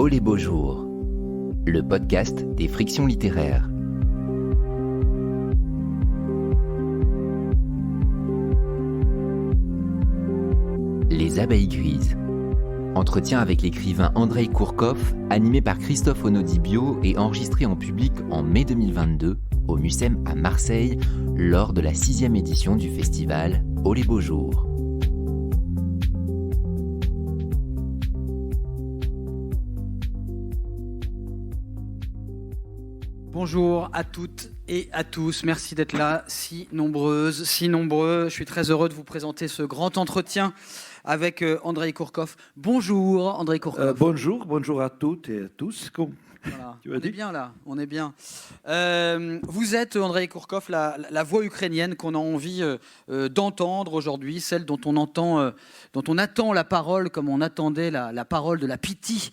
Oh les beaux jours, le podcast des frictions littéraires. Les abeilles grises. Entretien avec l'écrivain Andreï Kourkov, animé par Christophe Onodibio et enregistré en public en mai 2022 au Mucem à Marseille lors de la 6e édition du festival Oh les beaux jours. Bonjour à toutes et à tous, merci d'être là, si nombreuses, si nombreux. Je suis très heureux de vous présenter ce grand entretien avec Andreï Kourkov. Bonjour Andreï Kourkov. Bonjour à toutes et à tous. Voilà. On est bien là, on est bien. Vous êtes, Andreï Kourkov, la voix ukrainienne qu'on a envie d'entendre aujourd'hui, celle dont on attend la parole comme on attendait la parole de la Pythie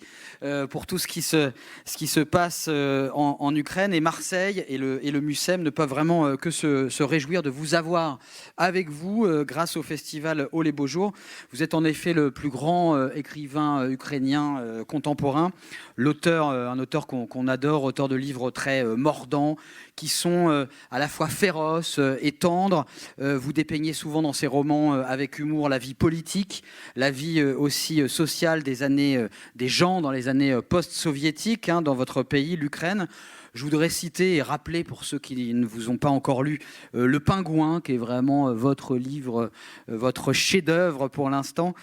pour tout ce qui se passe en Ukraine. Et Marseille et le Mucem ne peuvent vraiment que se réjouir de vous avoir avec vous grâce au festival Oh les beaux jours. Vous êtes en effet le plus grand écrivain ukrainien contemporain, un auteur qu'on adore, auteur de livres très mordants, qui sont à la fois féroces et tendres. Vous dépeignez souvent dans ces romans avec humour la vie politique, la vie aussi sociale des gens dans les années post-soviétiques dans votre pays, l'Ukraine. Je voudrais citer et rappeler, pour ceux qui ne vous ont pas encore lu, Le Pingouin, qui est vraiment votre livre, votre chef-d'œuvre pour l'instant,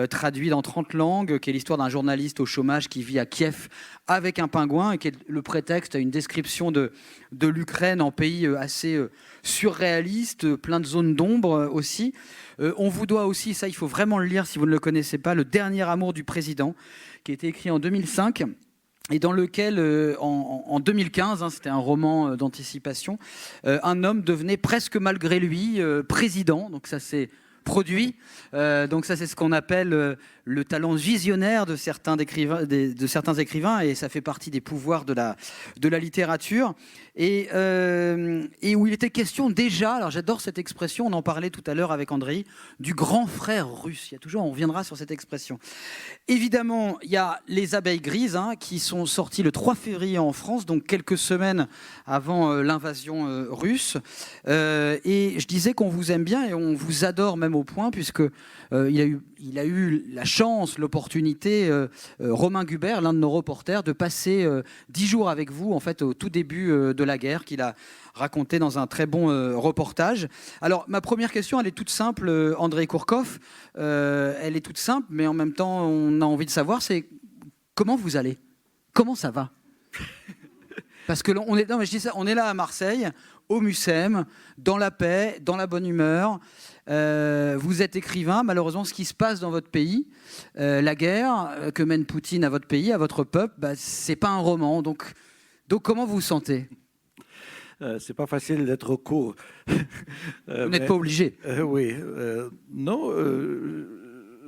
traduit dans 30 langues, qui est l'histoire d'un journaliste au chômage qui vit à Kiev avec un pingouin, et qui est le prétexte à une description de l'Ukraine en pays assez surréaliste, plein de zones d'ombre aussi. On vous doit aussi, ça il faut vraiment le lire si vous ne le connaissez pas, Le Dernier amour du président, qui a été écrit en 2005, et dans lequel, en 2015, c'était un roman d'anticipation, un homme devenait presque malgré lui président. Donc ça s'est produit. Donc ça c'est ce qu'on appelle le talent visionnaire de certains écrivains, et ça fait partie des pouvoirs de la littérature. Et où il était question déjà, alors j'adore cette expression, on en parlait tout à l'heure avec Andreï, du grand frère russe. On reviendra sur cette expression. Évidemment, il y a Les abeilles grises qui sont sorties le 3 février en France, donc quelques semaines avant l'invasion russe. Et je disais qu'on vous aime bien et on vous adore même au point, puisque il a eu la chance, l'opportunité, Romain Gubert, l'un de nos reporters, de passer 10 jours avec vous en fait au tout début de la guerre, qu'il a raconté dans un très bon reportage. Alors ma première question, elle est toute simple, Andreï Kourkov, elle est toute simple, mais en même temps on a envie de savoir, c'est comment vous allez, comment ça va? Parce que on est là à Marseille, au Mucem, dans la paix, dans la bonne humeur. Vous êtes écrivain, malheureusement ce qui se passe dans votre pays, la guerre que mène Poutine à votre pays, à votre peuple, c'est pas un roman, donc comment vous vous sentez? C'est pas facile d'être court. Vous n'êtes pas obligé. Oui, non,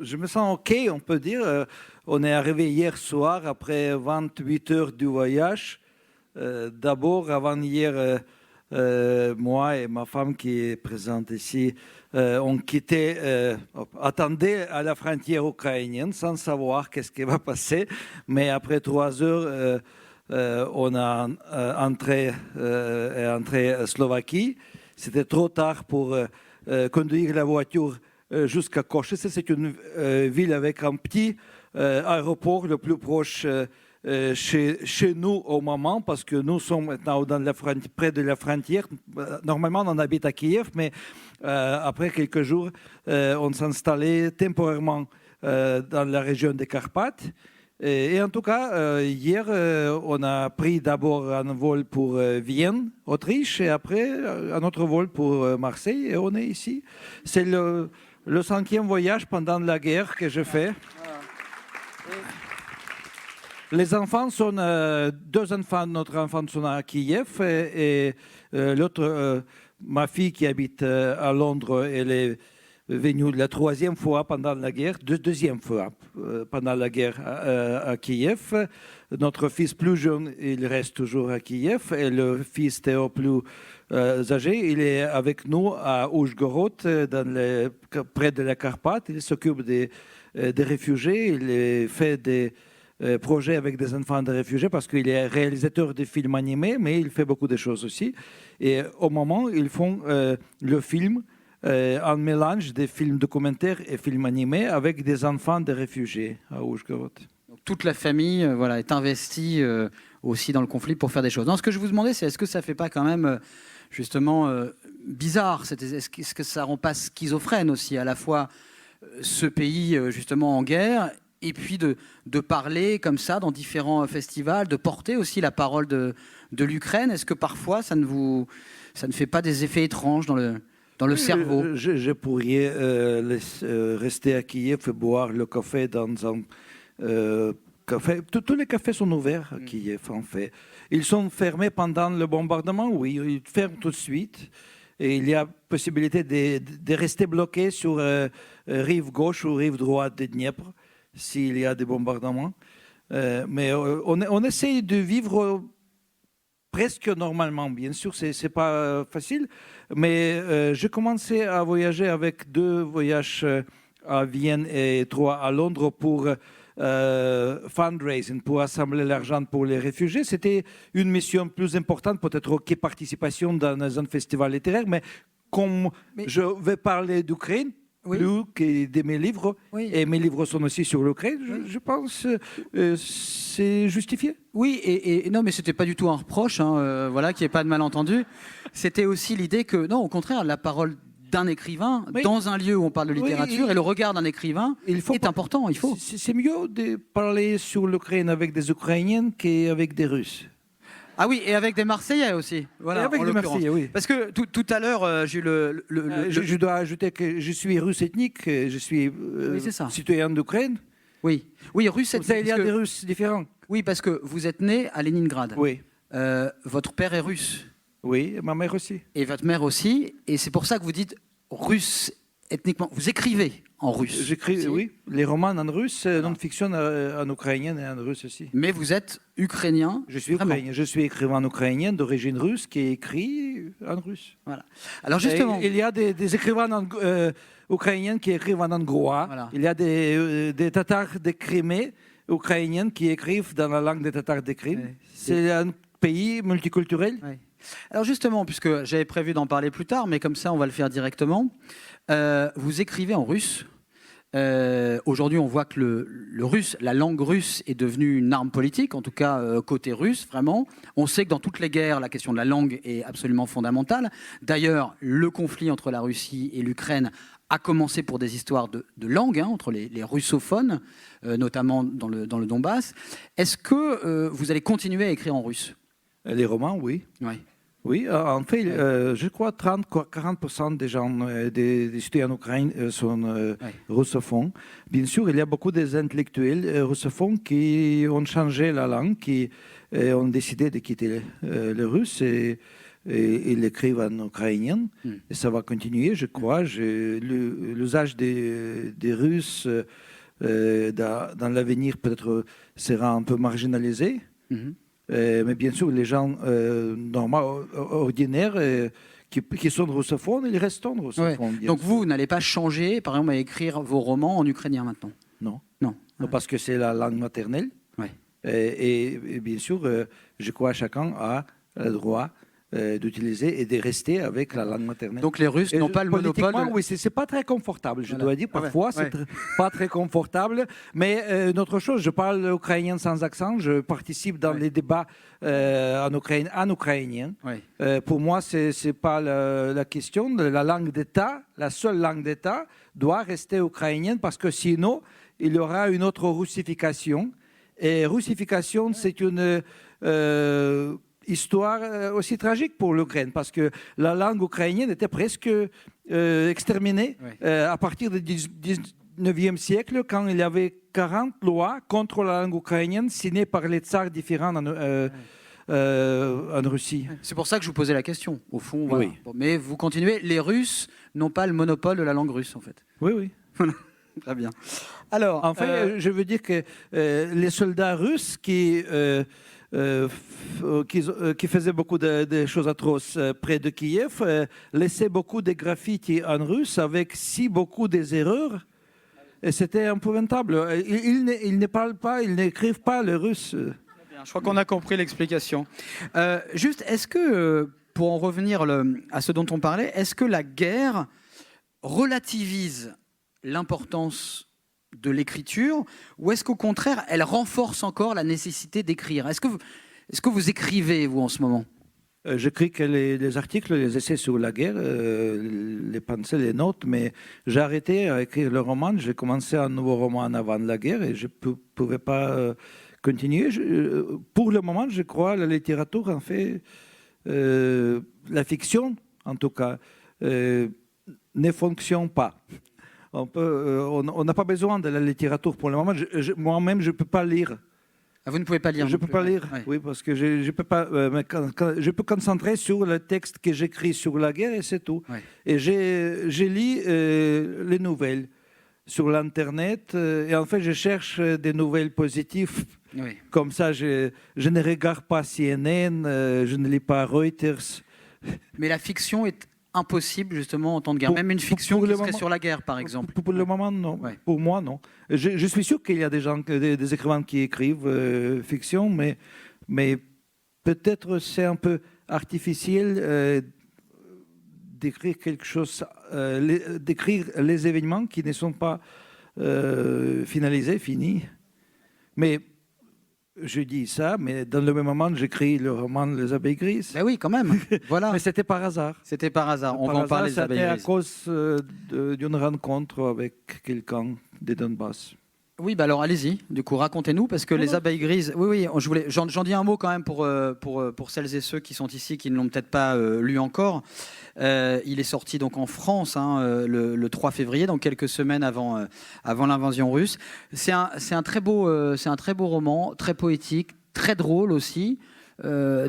je me sens ok, on peut dire. On est arrivé hier soir après 28 heures du voyage. D'abord, avant hier, moi et ma femme qui est présente ici, on attendait à la frontière ukrainienne sans savoir qu'est-ce qui va passer. Mais après 3 heures, on a entré en Slovaquie. C'était trop tard pour conduire la voiture jusqu'à Košice. C'est une ville avec un petit aéroport le plus proche chez nous au moment, parce que nous sommes maintenant près de la frontière. Normalement, on habite à Kiev, mais après quelques jours, on s'est installé temporairement dans la région des Carpates. Et en tout cas, hier, on a pris d'abord un vol pour Vienne, Autriche, et après un autre vol pour Marseille, et on est ici. C'est le 5e voyage pendant la guerre que je fais. Les enfants sont 2 enfants, notre enfant sont à Kiev, et l'autre, ma fille qui habite à Londres, elle est venue la 3e fois pendant la guerre, 2e fois pendant la guerre à Kiev. Notre fils plus jeune, il reste toujours à Kiev, et le fils Théo plus âgé, il est avec nous à Užhorod, près de la Carpate. Il s'occupe des réfugiés, il fait des projet avec des enfants de réfugiés parce qu'il est réalisateur de films animés, mais il fait beaucoup de choses aussi. Et au moment, ils font le film, un mélange des films documentaires et films animés avec des enfants de réfugiés à Užhorod. Toute la famille voilà, est investie aussi dans le conflit pour faire des choses. Non, ce que je vous demandais, c'est est-ce que ça ne fait pas quand même justement bizarre, est-ce que ça ne rend pas schizophrène aussi à la fois ce pays justement en guerre et puis de parler comme ça dans différents festivals, de porter aussi la parole de l'Ukraine. Est-ce que parfois ça ne fait pas des effets étranges dans le cerveau? Je pourrais rester à Kiev et boire le café dans un café. Tous les cafés sont ouverts à Kiev, en fait. Ils sont fermés pendant le bombardement, oui, ils ferment tout de suite. Et il y a possibilité de rester bloqué sur rive gauche ou rive droite de Dniepr s'il y a des bombardements. Mais on essaye de vivre presque normalement. Bien sûr, ce n'est pas facile. Mais j'ai commencé à voyager avec 2 voyages à Vienne et 3 à Londres pour fundraising, pour assembler l'argent pour les réfugiés. C'était une mission plus importante, peut-être que participation dans un festival littéraire, mais comme je vais parler d'Ukraine, plus que de mes livres, et mes livres sont aussi sur l'Ukraine, je pense que c'est justifié. Oui, et non, mais ce n'était pas du tout un reproche, voilà, qu'il n'y ait pas de malentendu. C'était aussi l'idée que, non, au contraire, la parole d'un écrivain dans un lieu où on parle de littérature et le regard d'un écrivain est important. Il faut. C'est mieux de parler sur l'Ukraine avec des Ukrainiens qu'avec des Russes. Ah oui, et avec des Marseillais aussi. Voilà, et avec des Marseillais, oui. Parce que tout à l'heure, j'ai eu je dois ajouter que je suis russe ethnique, je suis citoyen d'Ukraine. Oui, russe ethnique. Il y a des Russes différents. Oui, parce que vous êtes né à Leningrad. Oui. Votre père est russe. Oui, ma mère aussi. Et votre mère aussi. Et c'est pour ça que vous dites russe ethniquement. Vous écrivez en russe. J'écris, oui, les romans en russe, non-fiction en ukrainien et en russe aussi. Mais vous êtes ukrainien. Je suis ukrainien. Je suis écrivain ukrainien d'origine russe qui écrit en russe. Voilà. Alors justement, il y a des écrivains ukrainiens qui écrivent en hongrois. Voilà. Il y a des Tatars de Crimée ukrainiens qui écrivent dans la langue des Tatars de Crimée. Ouais. C'est un pays multiculturel. Ouais. Alors justement, puisque j'avais prévu d'en parler plus tard, mais comme ça on va le faire directement, vous écrivez en russe. Aujourd'hui on voit que le russe, la langue russe est devenue une arme politique, en tout cas côté russe vraiment. On sait que dans toutes les guerres, la question de la langue est absolument fondamentale. D'ailleurs, le conflit entre la Russie et l'Ukraine a commencé pour des histoires de langue, entre les russophones, notamment dans le Donbass. Est-ce que vous allez continuer à écrire en russe ? Les romans, oui. Oui, en fait, je crois 30-40% des gens, des citoyens ukrainiens sont russophones. Bien sûr, il y a beaucoup d'intellectuels russophones qui ont changé la langue, qui ont décidé de quitter le russe et ils écrivent en ukrainien. Et ça va continuer, je crois. L'usage des Russes dans l'avenir peut-être sera un peu marginalisé. Mais bien sûr, les gens normaux, ordinaires, qui sont russophones, ils restent russophones. Ouais. Donc vous n'allez pas changer, par exemple, à écrire vos romans en ukrainien maintenant ? Non. Parce que c'est la langue maternelle. Ouais. Et bien sûr, je crois que chacun a le droit d'utiliser et de rester avec la langue maternelle. Donc les Russes n'ont pas le monopole. Oui, c'est pas très confortable, je dois dire. Parfois, c'est pas très confortable. Mais une autre chose, je parle ukrainien sans accent. Je participe dans les débats en ukrainien. Pour moi, c'est pas la question. La langue d'État, la seule langue d'État, doit rester ukrainienne parce que sinon, il y aura une autre russification. Et russification, c'est une histoire aussi tragique pour l'Ukraine, parce que la langue ukrainienne était presque exterminée à partir du 19e siècle, quand il y avait 40 lois contre la langue ukrainienne signées par les tsars différents en Russie. C'est pour ça que je vous posais la question, au fond. Voilà. Oui. Bon, mais vous continuez, les Russes n'ont pas le monopole de la langue russe, en fait. Oui. Très bien. Alors, en fait, je veux dire que les soldats russes qui faisaient beaucoup de choses atroces près de Kiev, laissaient beaucoup de graffitis en russe avec beaucoup des erreurs Et c'était épouvantable. Ils ne parlent pas, ils n'écrivent pas le russe. Je crois qu'on a compris l'explication. Juste, est-ce que, pour en revenir à ce dont on parlait, est-ce que la guerre relativise l'importance de l'écriture ou est-ce qu'au contraire, elle renforce encore la nécessité d'écrire? Est-ce que vous écrivez, vous, en ce moment? J'écris que les articles, les essais sur la guerre, les pensées, les notes, mais j'ai arrêté à écrire le roman. J'ai commencé un nouveau roman avant la guerre et je ne pouvais pas continuer. Pour le moment, je crois que la littérature, en fait, la fiction, en tout cas, ne fonctionne pas. On n'a pas besoin de la littérature pour le moment. Moi-même, je ne peux pas lire. Ah, vous ne pouvez pas lire? Je ne peux pas lire, ouais. Oui, parce que je peux pas. Je peux concentrer sur le texte que j'écris sur la guerre et c'est tout. Ouais. Et j'ai lu les nouvelles sur l'Internet et en fait, je cherche des nouvelles positives. Oui. Comme ça, je ne regarde pas CNN, je ne lis pas Reuters. Mais la fiction est impossible justement en temps de guerre. Même une fiction qui serait sur la guerre, par exemple. Pour le moment, non. Ouais. Pour moi, non. Je suis sûr qu'il y a des gens, des écrivains qui écrivent fiction, mais peut-être c'est un peu artificiel d'écrire quelque chose, d'écrire les événements qui ne sont pas finalisés, finis. Mais je dis ça, mais dans le même moment, j'écris le roman Les Abeilles Grises. Ben oui, quand même. Voilà. Mais c'était par hasard. C'était par hasard. On va en parler des Abeilles Grises. C'était à cause d'une rencontre avec quelqu'un de Donbass. Oui, bah alors allez-y. Du coup, racontez-nous, parce que Les Abeilles Grises. Oui, j'en dis un mot quand même pour celles et ceux qui sont ici, qui ne l'ont peut-être pas lu encore. Il est sorti donc en France le 3 février, donc quelques semaines avant l'invasion russe. C'est un très beau roman, très poétique, très drôle aussi.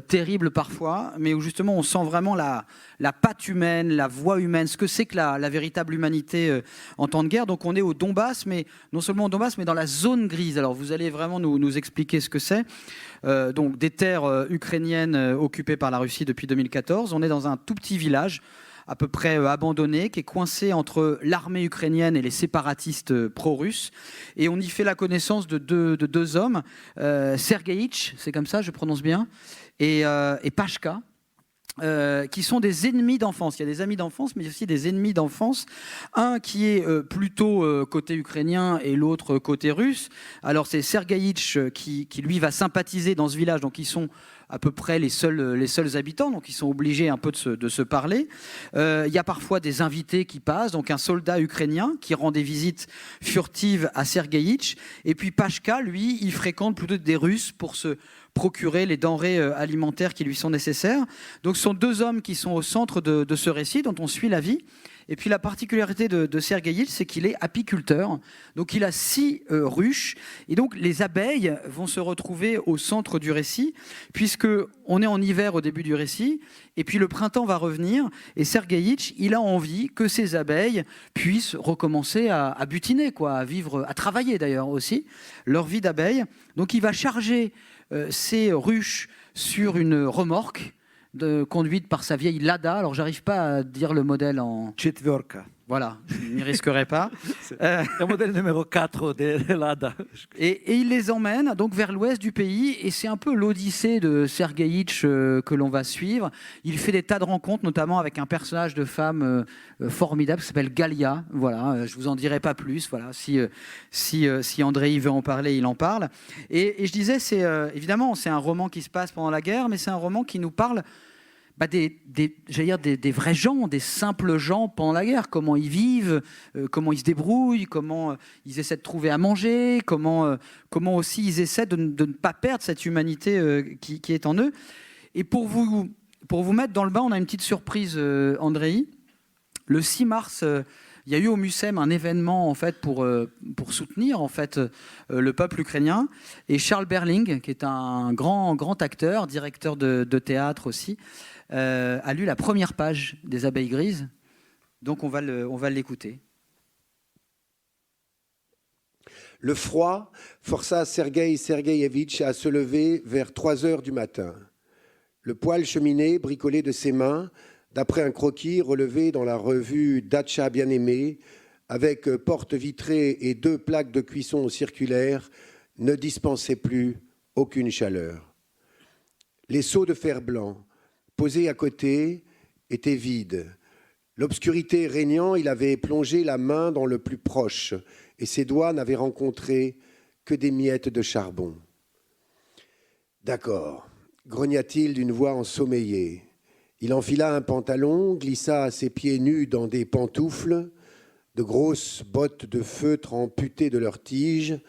Terrible parfois, mais où justement on sent vraiment la patte humaine, la voix humaine, ce que c'est que la véritable humanité en temps de guerre. Donc on est au Donbass, mais non seulement au Donbass, mais dans la zone grise. Alors vous allez vraiment nous expliquer ce que c'est. Donc des terres ukrainiennes occupées par la Russie depuis 2014. On est dans un tout petit village à peu près abandonné, qui est coincé entre l'armée ukrainienne et les séparatistes pro-russes. Et on y fait la connaissance de deux hommes, Sergeïtch, c'est comme ça, je prononce bien, et Pashka, qui sont des ennemis d'enfance. Il y a des amis d'enfance, mais aussi des ennemis d'enfance. Un qui est plutôt côté ukrainien et l'autre côté russe. Alors c'est Sergeïtch qui lui va sympathiser dans ce village, donc ils sont à peu près les seuls habitants, donc ils sont obligés un peu de se parler. Il y a parfois des invités qui passent, donc un soldat ukrainien qui rend des visites furtives à Sergeïtch, et puis Pashka, lui, il fréquente plutôt des Russes pour se procurer les denrées alimentaires qui lui sont nécessaires. Donc ce sont deux hommes qui sont au centre de ce récit dont on suit la vie. Et puis la particularité de Sergeïtch, c'est qu'il est apiculteur. Donc il a 6 ruches. Et donc les abeilles vont se retrouver au centre du récit, puisqu'on est en hiver au début du récit. Et puis le printemps va revenir. Et Sergeïtch, il a envie que ces abeilles puissent recommencer à butiner, à vivre, à travailler d'ailleurs aussi, leur vie d'abeille. Donc il va charger ces ruches sur une remorque conduite par sa vieille Lada. Alors, j'arrive pas à dire le modèle en... Четверка. Voilà, je n'y risquerai pas. Le modèle numéro 4 de Lada. Et il les emmène donc vers l'ouest du pays, et c'est un peu l'odyssée de Sergeïtch que l'on va suivre. Il fait des tas de rencontres, notamment avec un personnage de femme formidable qui s'appelle Galia. Voilà, je vous en dirai pas plus. Voilà, si Andrei veut en parler, il en parle. Et je disais, évidemment, c'est un roman qui se passe pendant la guerre, mais c'est un roman qui nous parle des vrais gens, des simples gens pendant la guerre, comment ils vivent, comment ils se débrouillent, comment ils essaient de trouver à manger, comment aussi ils essaient de ne pas perdre cette humanité qui est en eux. Et pour vous mettre dans le bain, on a une petite surprise, Andrei. Le 6 mars, il y a eu au MUSEM un événement en fait, pour soutenir en fait, le peuple ukrainien. Et Charles Berling, qui est un grand acteur, directeur de théâtre aussi, a lu la première page des Abeilles Grises. Donc on va l'écouter. Le froid força Sergueï Sergueïevitch à se lever vers 3 heures du matin. Le poêle cheminée bricolé de ses mains, d'après un croquis relevé dans la revue Datcha Bien-Aimée, avec porte vitrée et 2 plaques de cuisson circulaires, ne dispensaient plus aucune chaleur. Les seaux de fer blanc, posés à côté, étaient vides. L'obscurité régnant, il avait plongé la main dans le plus proche, et ses doigts n'avaient rencontré que des miettes de charbon. « D'accord », grogna-t-il d'une voix ensommeillée. Il enfila un pantalon, glissa ses pieds nus dans des pantoufles, de grosses bottes de feutre amputées de leurs tiges,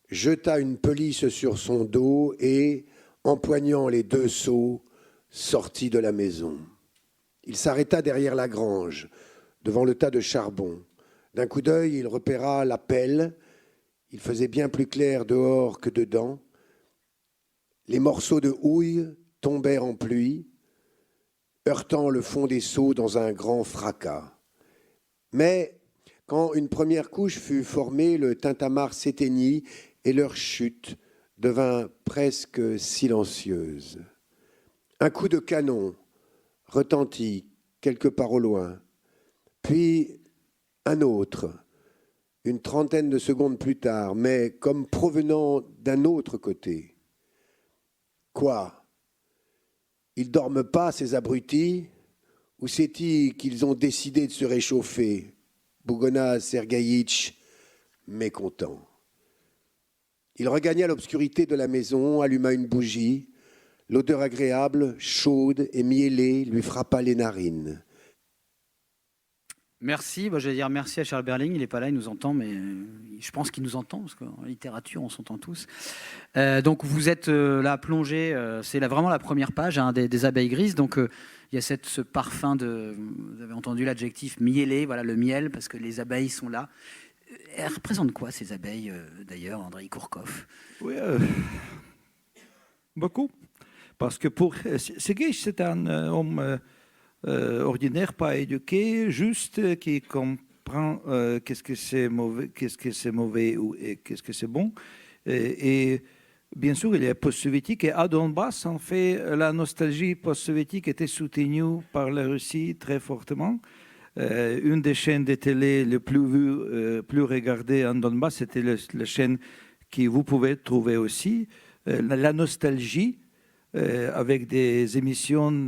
jeta une pelisse sur son dos et, empoignant les 2 seaux, sortit de la maison. Il s'arrêta derrière la grange, devant le tas de charbon. D'un coup d'œil, il repéra la pelle. Il faisait bien plus clair dehors que dedans. Les morceaux de houille tombèrent en pluie, heurtant le fond des seaux dans un grand fracas. Mais quand une première couche fut formée, le tintamarre s'éteignit et leur chute devint presque silencieuse. Un coup de canon retentit quelque part au loin, puis un autre, une trentaine de secondes plus tard, mais comme provenant d'un autre côté. Quoi ? Ils dorment pas, ces abrutis ? Ou c'est-il qu'ils ont décidé de se réchauffer ? Bougonna Sergueïtch, mécontent. Il regagna l'obscurité de la maison, alluma une bougie. L'odeur agréable, chaude et mielée lui frappa les narines. Merci, je vais dire merci à Charles Berling, il n'est pas là, il nous entend, mais je pense qu'il nous entend, parce qu'en littérature, on s'entend tous. Donc vous êtes là plongé, c'est vraiment la première page des abeilles grises, donc il y a ce parfum vous avez entendu l'adjectif mielé, voilà le miel, parce que les abeilles sont là. Elles représentent quoi ces abeilles, d'ailleurs, Andrei Kourkov ? Oui, beaucoup. Parce que pour Sergueï, c'est un homme ordinaire, pas éduqué, juste, qui comprend qu'est-ce que c'est mauvais, et qu'est-ce que c'est bon. Et bien sûr, il est post-soviétique. Et à Donbass, en fait, la nostalgie post-soviétique était soutenue par la Russie très fortement. Une des chaînes de télé les plus vues, plus regardées en Donbass, c'était la chaîne que vous pouvez trouver aussi, la nostalgie, avec des émissions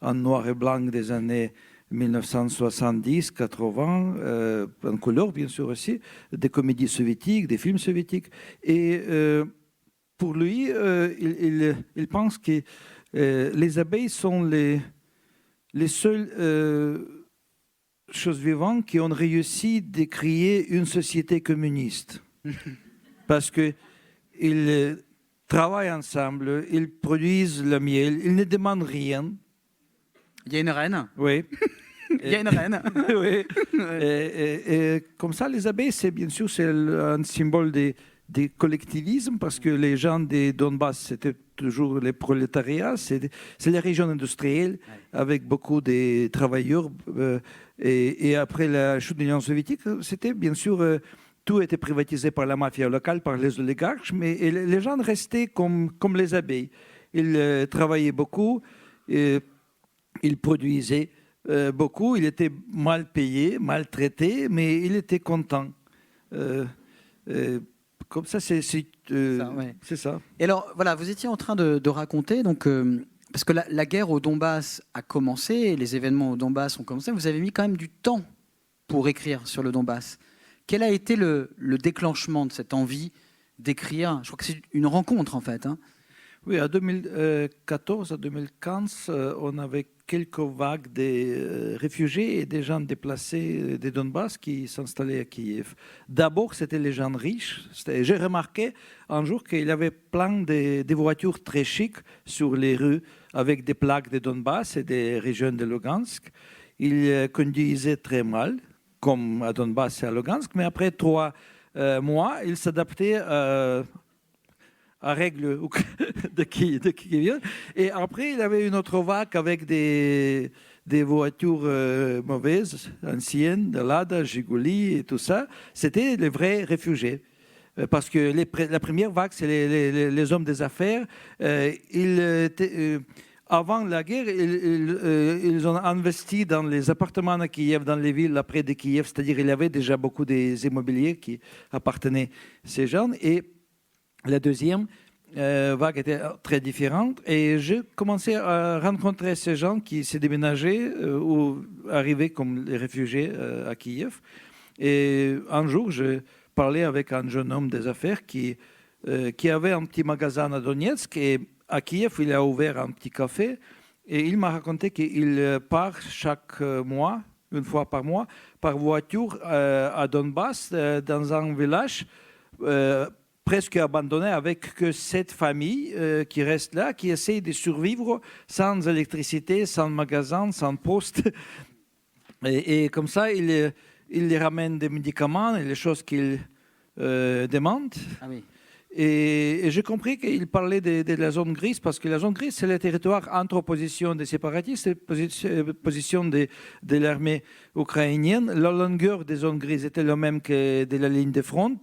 en noir et blanc des années 1970, 80, en couleur bien sûr aussi, des comédies soviétiques, des films soviétiques. Et pour lui, il pense que les abeilles sont les seules choses vivantes qui ont réussi de créer une société communiste. Parce qu'ils travaillent ensemble, ils produisent le miel, ils ne demandent rien. Il y a une reine. Oui. Il y a une reine. Oui. Et comme ça, les abeilles, c'est bien sûr un symbole de collectivisme, parce que les gens de Donbass, c'était toujours les prolétariats, c'est les régions industrielles, avec beaucoup de travailleurs. Et après la chute de l'Union soviétique, c'était bien sûr... tout était privatisé par la mafia locale, par les oligarques, mais les gens restaient comme les abeilles. Ils travaillaient beaucoup, ils produisaient beaucoup, ils étaient mal payés, maltraités, mais ils étaient contents. Comme ça, c'est ça. Et alors, voilà, vous étiez en train de raconter, donc, parce que la guerre au Donbass a commencé, les événements au Donbass ont commencé, vous avez mis quand même du temps pour écrire sur le Donbass. Quel a été le déclenchement de cette envie d'écrire ? Je crois que c'est une rencontre, en fait. Oui, en 2014 à 2015, on avait quelques vagues de réfugiés et des gens déplacés des Donbass qui s'installaient à Kiev. D'abord, c'était les gens riches. J'ai remarqué un jour qu'il y avait plein de voitures très chics sur les rues avec des plaques de Donbass et des régions de Lugansk. Ils conduisaient très mal, comme à Donbass et à Lugansk, mais après 3 mois, ils s'adaptaient à règles de Kiev. Et après, il y avait une autre vague avec des voitures mauvaises, anciennes, de Lada, Giguli et tout ça. C'était les vrais réfugiés. Parce que la première vague, c'est les hommes des affaires. avant la guerre, ils ont investi dans les appartements à Kiev, dans les villes près de Kiev. C'est-à-dire il y avait déjà beaucoup des immobiliers qui appartenaient à ces gens. Et la deuxième vague était très différente. Et j'ai commencé à rencontrer ces gens qui s'est déménagés ou arrivaient comme les réfugiés à Kiev. Et un jour, je parlais avec un jeune homme des affaires qui avait un petit magasin à Donetsk. Et à Kiev, il a ouvert un petit café. Et il m'a raconté qu'il part chaque mois, une fois par mois, par voiture à Donbass, dans un village presque abandonné, avec que cette famille qui reste là, qui essaye de survivre sans électricité, sans magasin, sans poste. Et comme ça, il les ramène des médicaments et les choses qu'ils demandent. Ah oui. Et j'ai compris qu'il parlait de la zone grise, parce que la zone grise, c'est le territoire entre opposition des séparatistes et position de l'armée ukrainienne. La longueur des zones grises était la même que de la ligne de front.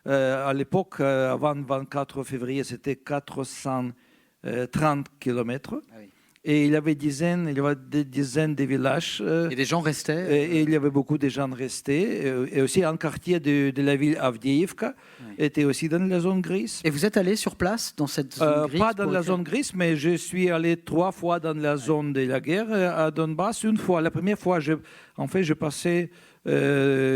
À l'époque, avant le 24 février, c'était 430 km. Ah oui. Et il y avait des dizaines de villages. Et des gens restaient Et il y avait beaucoup de gens restés. Et aussi un quartier de la ville Avdiivka était aussi dans la zone grise. Et vous êtes allé sur place dans cette zone grise? Pas dans la zone grise, mais je suis allé 3 fois dans la zone de la guerre à Donbass. Une fois, la première fois, je passais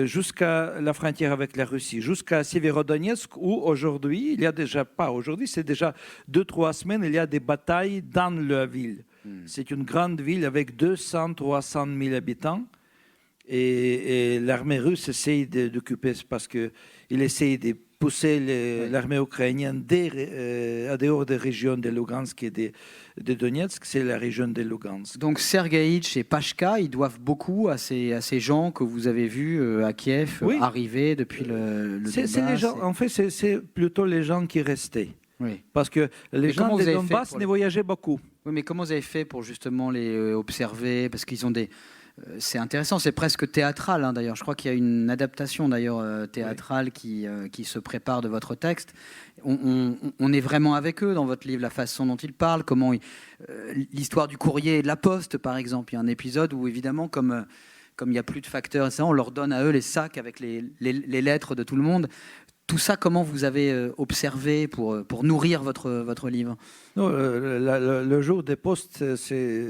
jusqu'à la frontière avec la Russie, jusqu'à Severodonetsk, où aujourd'hui, il y a déjà, pas aujourd'hui, c'est déjà 2-3 semaines, il y a des batailles dans la ville. C'est une grande ville avec 200-300 000 habitants. Et l'armée russe essaye d'occuper, parce qu'il essaye de pousser l'armée ukrainienne à dehors des régions de Lugansk et de Donetsk, c'est la région de Lugansk. Donc Sergueïtch et Pashka, ils doivent beaucoup à ces gens que vous avez vus à Kiev arriver depuis le Donbass. Les gens, en fait, c'est plutôt les gens qui restaient. Oui. Parce que les gens de Donbass ne voyageaient beaucoup. Oui, mais comment vous avez fait pour justement les observer? Parce qu'ils ont des... C'est intéressant, c'est presque théâtral d'ailleurs. Je crois qu'il y a une adaptation d'ailleurs théâtrale qui se prépare de votre texte. On est vraiment avec eux dans votre livre, la façon dont ils parlent, comment l'histoire du courrier et de la poste par exemple. Il y a un épisode où évidemment comme il n'y a plus de facteurs, etc., on leur donne à eux les sacs avec les lettres de tout le monde. Tout ça, comment vous avez observé pour nourrir votre livre? Non, le jour des postes, c'est...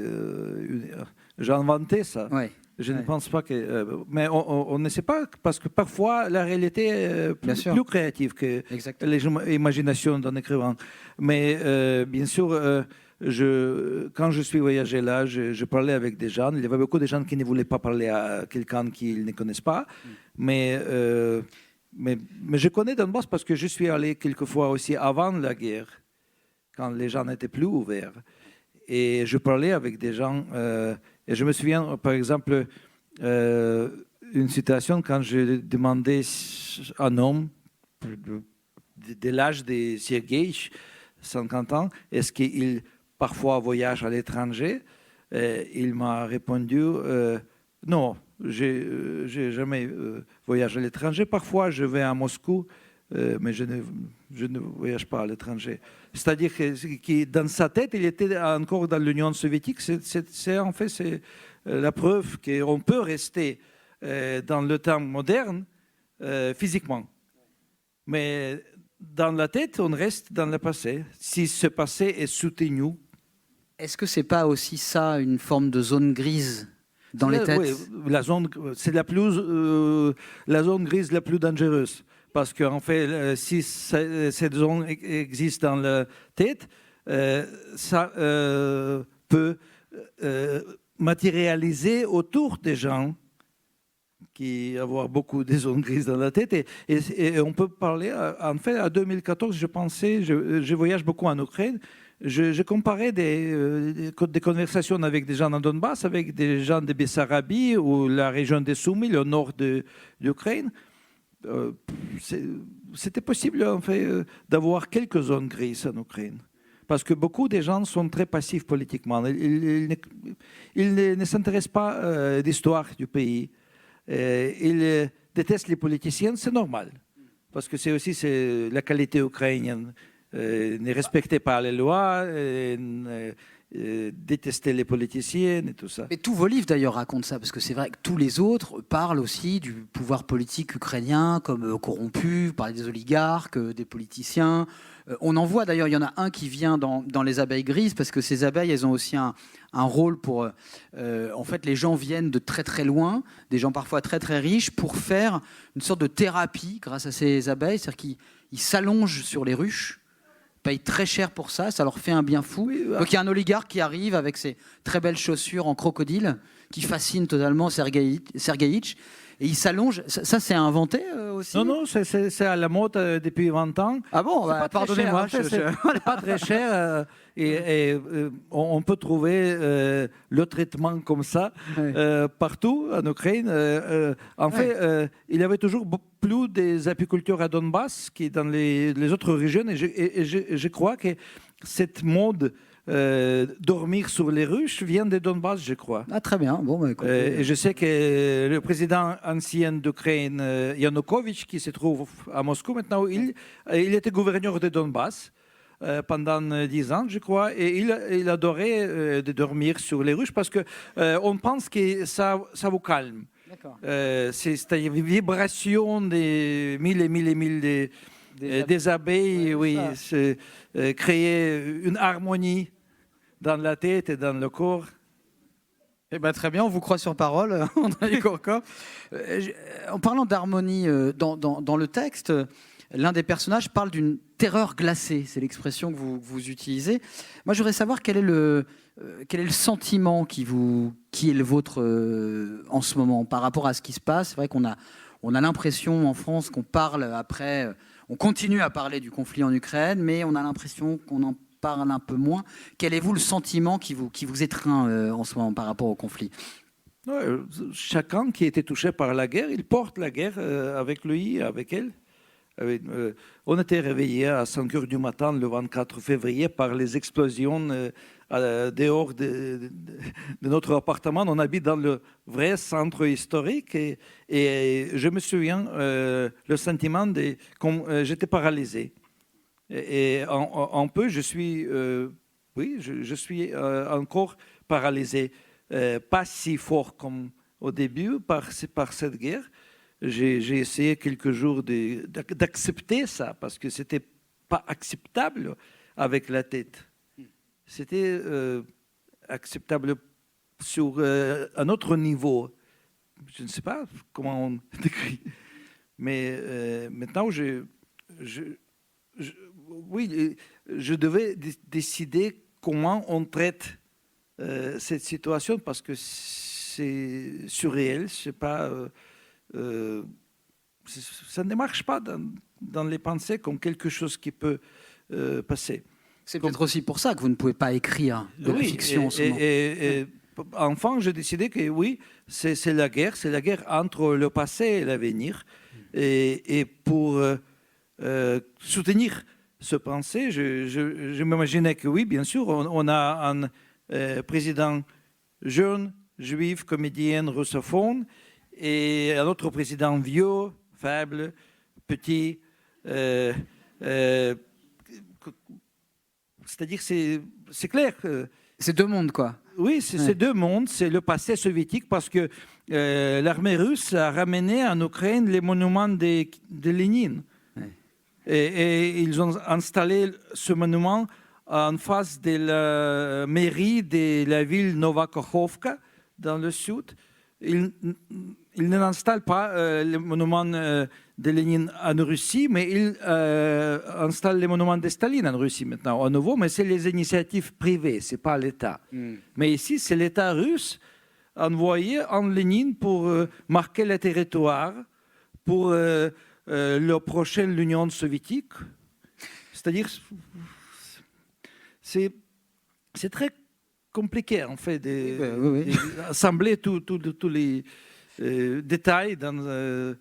J'ai inventé ça. Ouais. Je ne pense pas que... mais on ne sait pas, parce que parfois, la réalité est plus créative que l'imagination d'un écrivain. Mais bien sûr, quand je suis voyagé là, je parlais avec des gens. Il y avait beaucoup de gens qui ne voulaient pas parler à quelqu'un qu'ils ne connaissent pas. Mais je connais Donbass parce que je suis allé quelquefois aussi avant la guerre, quand les gens n'étaient plus ouverts. Et je parlais avec des gens... et je me souviens, par exemple, une situation quand je demandais à un homme de l'âge de Sergueïtch, 50 ans, est-ce qu'il parfois voyage à l'étranger? Il m'a répondu non, j'ai jamais voyagé à l'étranger. Parfois, je vais à Moscou, mais je ne voyage pas à l'étranger. C'est-à-dire que dans sa tête, il était encore dans l'Union soviétique. En fait, c'est la preuve qu'on peut rester dans le temps moderne physiquement. Mais dans la tête, on reste dans le passé. Si ce passé est soutenu. Est-ce que ce n'est pas aussi ça, une forme de zone grise dans les têtes? Oui, c'est la zone grise la plus dangereuse. Parce qu'en fait, si cette zone existe dans la tête, ça peut matérialiser autour des gens qui avoir beaucoup de zones grises dans la tête. Et on peut parler, en fait, à 2014, je voyage beaucoup en Ukraine, je comparais des conversations avec des gens dans Donbass, avec des gens de Bessarabie ou la région de Soumy, le nord de l'Ukraine. C'était possible en fait d'avoir quelques zones grises en Ukraine, parce que beaucoup de gens sont très passifs politiquement. Ils ne s'intéressent pas à l'histoire du pays. Ils détestent les politiciens, c'est normal, parce que c'est aussi la qualité ukrainienne. Ne respectez pas les lois, détester les politiciens et tout ça. Et tous vos livres d'ailleurs racontent ça, parce que c'est vrai que tous les autres parlent aussi du pouvoir politique ukrainien comme corrompu, vous parlez des oligarques, des politiciens. On en voit d'ailleurs, il y en a un qui vient dans les abeilles grises, parce que ces abeilles, elles ont aussi un rôle pour... en fait, les gens viennent de très très loin, des gens parfois très très riches, pour faire une sorte de thérapie grâce à ces abeilles, c'est-à-dire qu'ils s'allongent sur les ruches, payent très cher pour ça, ça leur fait un bien fou. Oui, Donc il y a un oligarque qui arrive avec ses très belles chaussures en crocodile, qui fascine totalement Sergueïtch, et il s'allonge. Ça c'est inventé aussi? Non, c'est à la mode depuis 20 ans. Ah bon, bah, pardonnez-moi. C'est pas très cher et on peut trouver le traitement comme ça partout en Ukraine. En fait, il y avait toujours plus des apiculteurs à Donbass que dans les autres régions et je crois que cette mode dormir sur les ruches vient de Donbass, je crois. Ah très bien. Bon, bah, écoutez, Et je sais que le président ancien d'Ukraine, Yanukovych, qui se trouve à Moscou maintenant, il était gouverneur de Donbass pendant 10 ans, je crois, et il adorait de dormir sur les ruches parce que on pense que ça vous calme. d'accord. C'est une vibration des mille et mille et mille des abeilles, Ouais, oui, créer une harmonie dans la tête et dans le corps. Eh ben, très bien, on vous croit sur parole, Andrei Kourkov. En parlant d'harmonie dans le texte, l'un des personnages parle d'une terreur glacée. C'est l'expression que vous utilisez. Moi, je voudrais savoir quel est le sentiment qui est le vôtre en ce moment par rapport à ce qui se passe. C'est vrai qu'on a l'impression en France qu'on parle après, on continue à parler du conflit en Ukraine, mais on a l'impression qu'on en parle un peu moins. Quel est vous le sentiment qui vous étreint en ce moment par rapport au conflit? Ouais, chacun qui a été touché par la guerre, il porte la guerre avec lui, avec elle. On était réveillés à 5 heures du matin le 24 février par les explosions dehors de notre appartement. On habite dans le vrai centre historique et je me souviens le sentiment comme j'étais paralysé. Et un peu, je suis, oui, je suis encore paralysé. Pas si fort comme au début par cette guerre. J'ai essayé quelques jours d'accepter ça parce que c'était pas acceptable avec la tête. C'était acceptable sur un autre niveau. Je ne sais pas comment on décrit. Mais maintenant, oui, je devais décider comment on traite cette situation parce que c'est surréel, c'est pas, ça ne marche pas dans les pensées comme quelque chose qui peut passer. C'est peut-être aussi pour ça que vous ne pouvez pas écrire de la fiction en ce moment. Et enfin, j'ai décidé que oui, c'est la guerre entre le passé et l'avenir. Et pour soutenir ce pensée, je m'imaginais que oui, bien sûr, on a un président jeune, juif, comédien, russophone, et un autre président vieux, faible, petit. C'est-à-dire, c'est clair. C'est deux mondes, quoi. Oui, c'est deux mondes. C'est le passé soviétique parce que l'armée russe a ramené en Ukraine les monuments de Lénine. Ouais. Et ils ont installé ce monument en face de la mairie de la ville Novakhovka, dans le sud. Ils n'installent pas le monument de Lénine en Russie, mais ils installent les monuments de Staline en Russie maintenant, à nouveau, mais c'est les initiatives privées, ce n'est pas l'État. Mais ici, c'est l'État russe envoyé en Lénine pour marquer le territoire, pour la prochaine l'Union soviétique. C'est-à-dire, c'est très compliqué, en fait, d'assembler tous les détails dans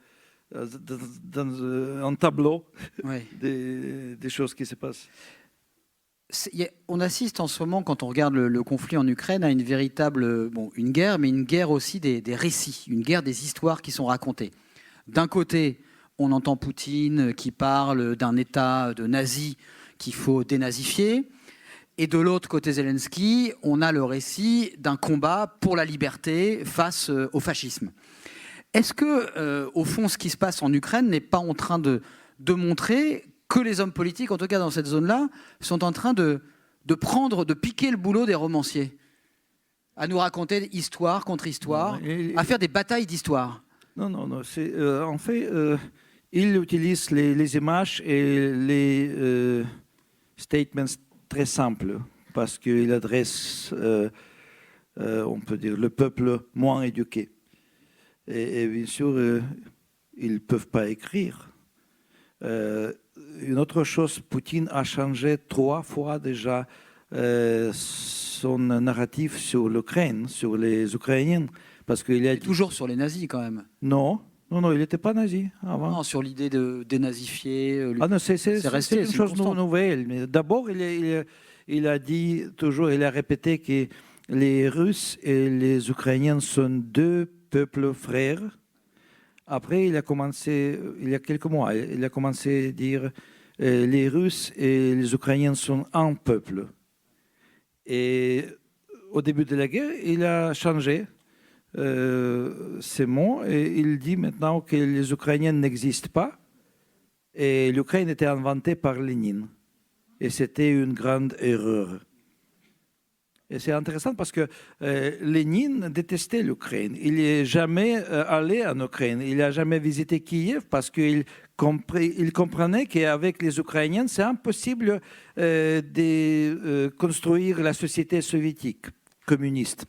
un tableau des choses qui se passent. On assiste en ce moment, quand on regarde le conflit en Ukraine, à une véritable, une guerre, mais une guerre aussi des récits, une guerre des histoires qui sont racontées. D'un côté, on entend Poutine qui parle d'un État de nazis qu'il faut dénazifier. Et de l'autre côté Zelensky, on a le récit d'un combat pour la liberté face au fascisme. Est-ce que, au fond, ce qui se passe en Ukraine n'est pas en train de montrer que les hommes politiques, en tout cas dans cette zone-là, sont en train de piquer le boulot des romanciers, à nous raconter histoire contre histoire, à faire des batailles d'histoire? Non. En fait, il utilise les images et les statements très simples parce qu'il adresse, on peut dire, le peuple moins éduqué. Et bien sûr, ils ne peuvent pas écrire. Une autre chose, Poutine a changé 3 fois déjà son narratif sur l'Ukraine, sur les Ukrainiens. Parce qu'il a toujours sur les nazis quand même. Non, il n'était pas nazi avant. Non, sur l'idée de dénazifier. C'est une chose nouvelle. Mais d'abord, il a dit toujours, il a répété que les Russes et les Ukrainiens sont 2 peuples frères. Après, il y a quelques mois, il a commencé à dire les Russes et les Ukrainiens sont un peuple. Et au début de la guerre, il a changé ces mots et il dit maintenant que les Ukrainiens n'existent pas et l'Ukraine était inventée par Lénine. Et c'était une grande erreur. Et c'est intéressant parce que Lénine détestait l'Ukraine. Il n'est jamais allé en Ukraine. Il n'a jamais visité Kiev parce qu'il comprenait qu'avec les Ukrainiens, c'est impossible de construire la société soviétique communiste.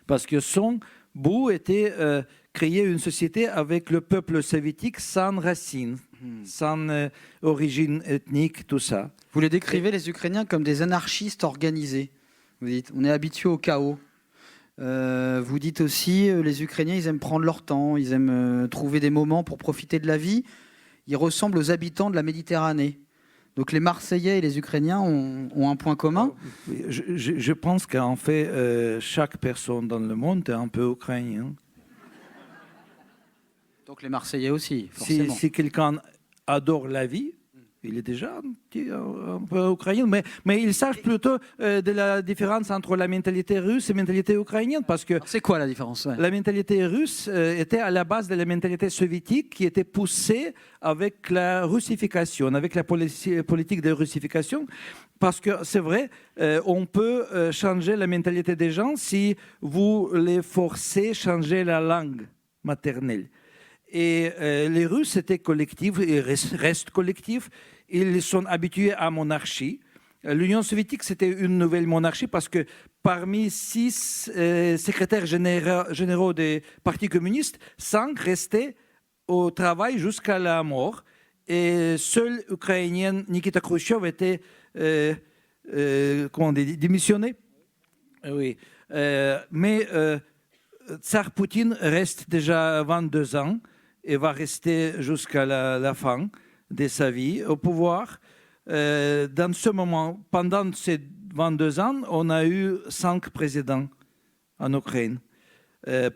Parce que son but était créer une société avec le peuple soviétique sans racines, sans origine ethnique, tout ça. Vous les décrivez, les Ukrainiens, comme des anarchistes organisés. Vous dites, on est habitué au chaos. Vous dites aussi, les Ukrainiens, ils aiment prendre leur temps, ils aiment trouver des moments pour profiter de la vie. Ils ressemblent aux habitants de la Méditerranée. Donc les Marseillais et les Ukrainiens ont un point commun. Je pense qu'en fait, chaque personne dans le monde est un peu ukrainien. Donc les Marseillais aussi, forcément. Si quelqu'un adore la vie, il est déjà un peu ukrainien, mais il sache plutôt de la différence entre la mentalité russe et la mentalité ukrainienne. Parce que c'est quoi la différence? La mentalité russe était à la base de la mentalité soviétique qui était poussée avec la russification, avec la politique de russification. Parce que c'est vrai, on peut changer la mentalité des gens si vous les forcez à changer la langue maternelle. Et les Russes étaient collectifs et restent collectifs. Ils sont habitués à monarchie. L'Union soviétique, c'était une nouvelle monarchie parce que parmi 6 secrétaires généraux des partis communistes, 5 restaient au travail jusqu'à la mort. Et seul Ukrainien Nikita Khrouchtchev était démissionné. Oui. Mais Tsar Poutine reste déjà 22 ans et va rester jusqu'à la fin de sa vie au pouvoir. Dans ce moment, pendant ces 22 ans, on a eu 5 présidents en Ukraine.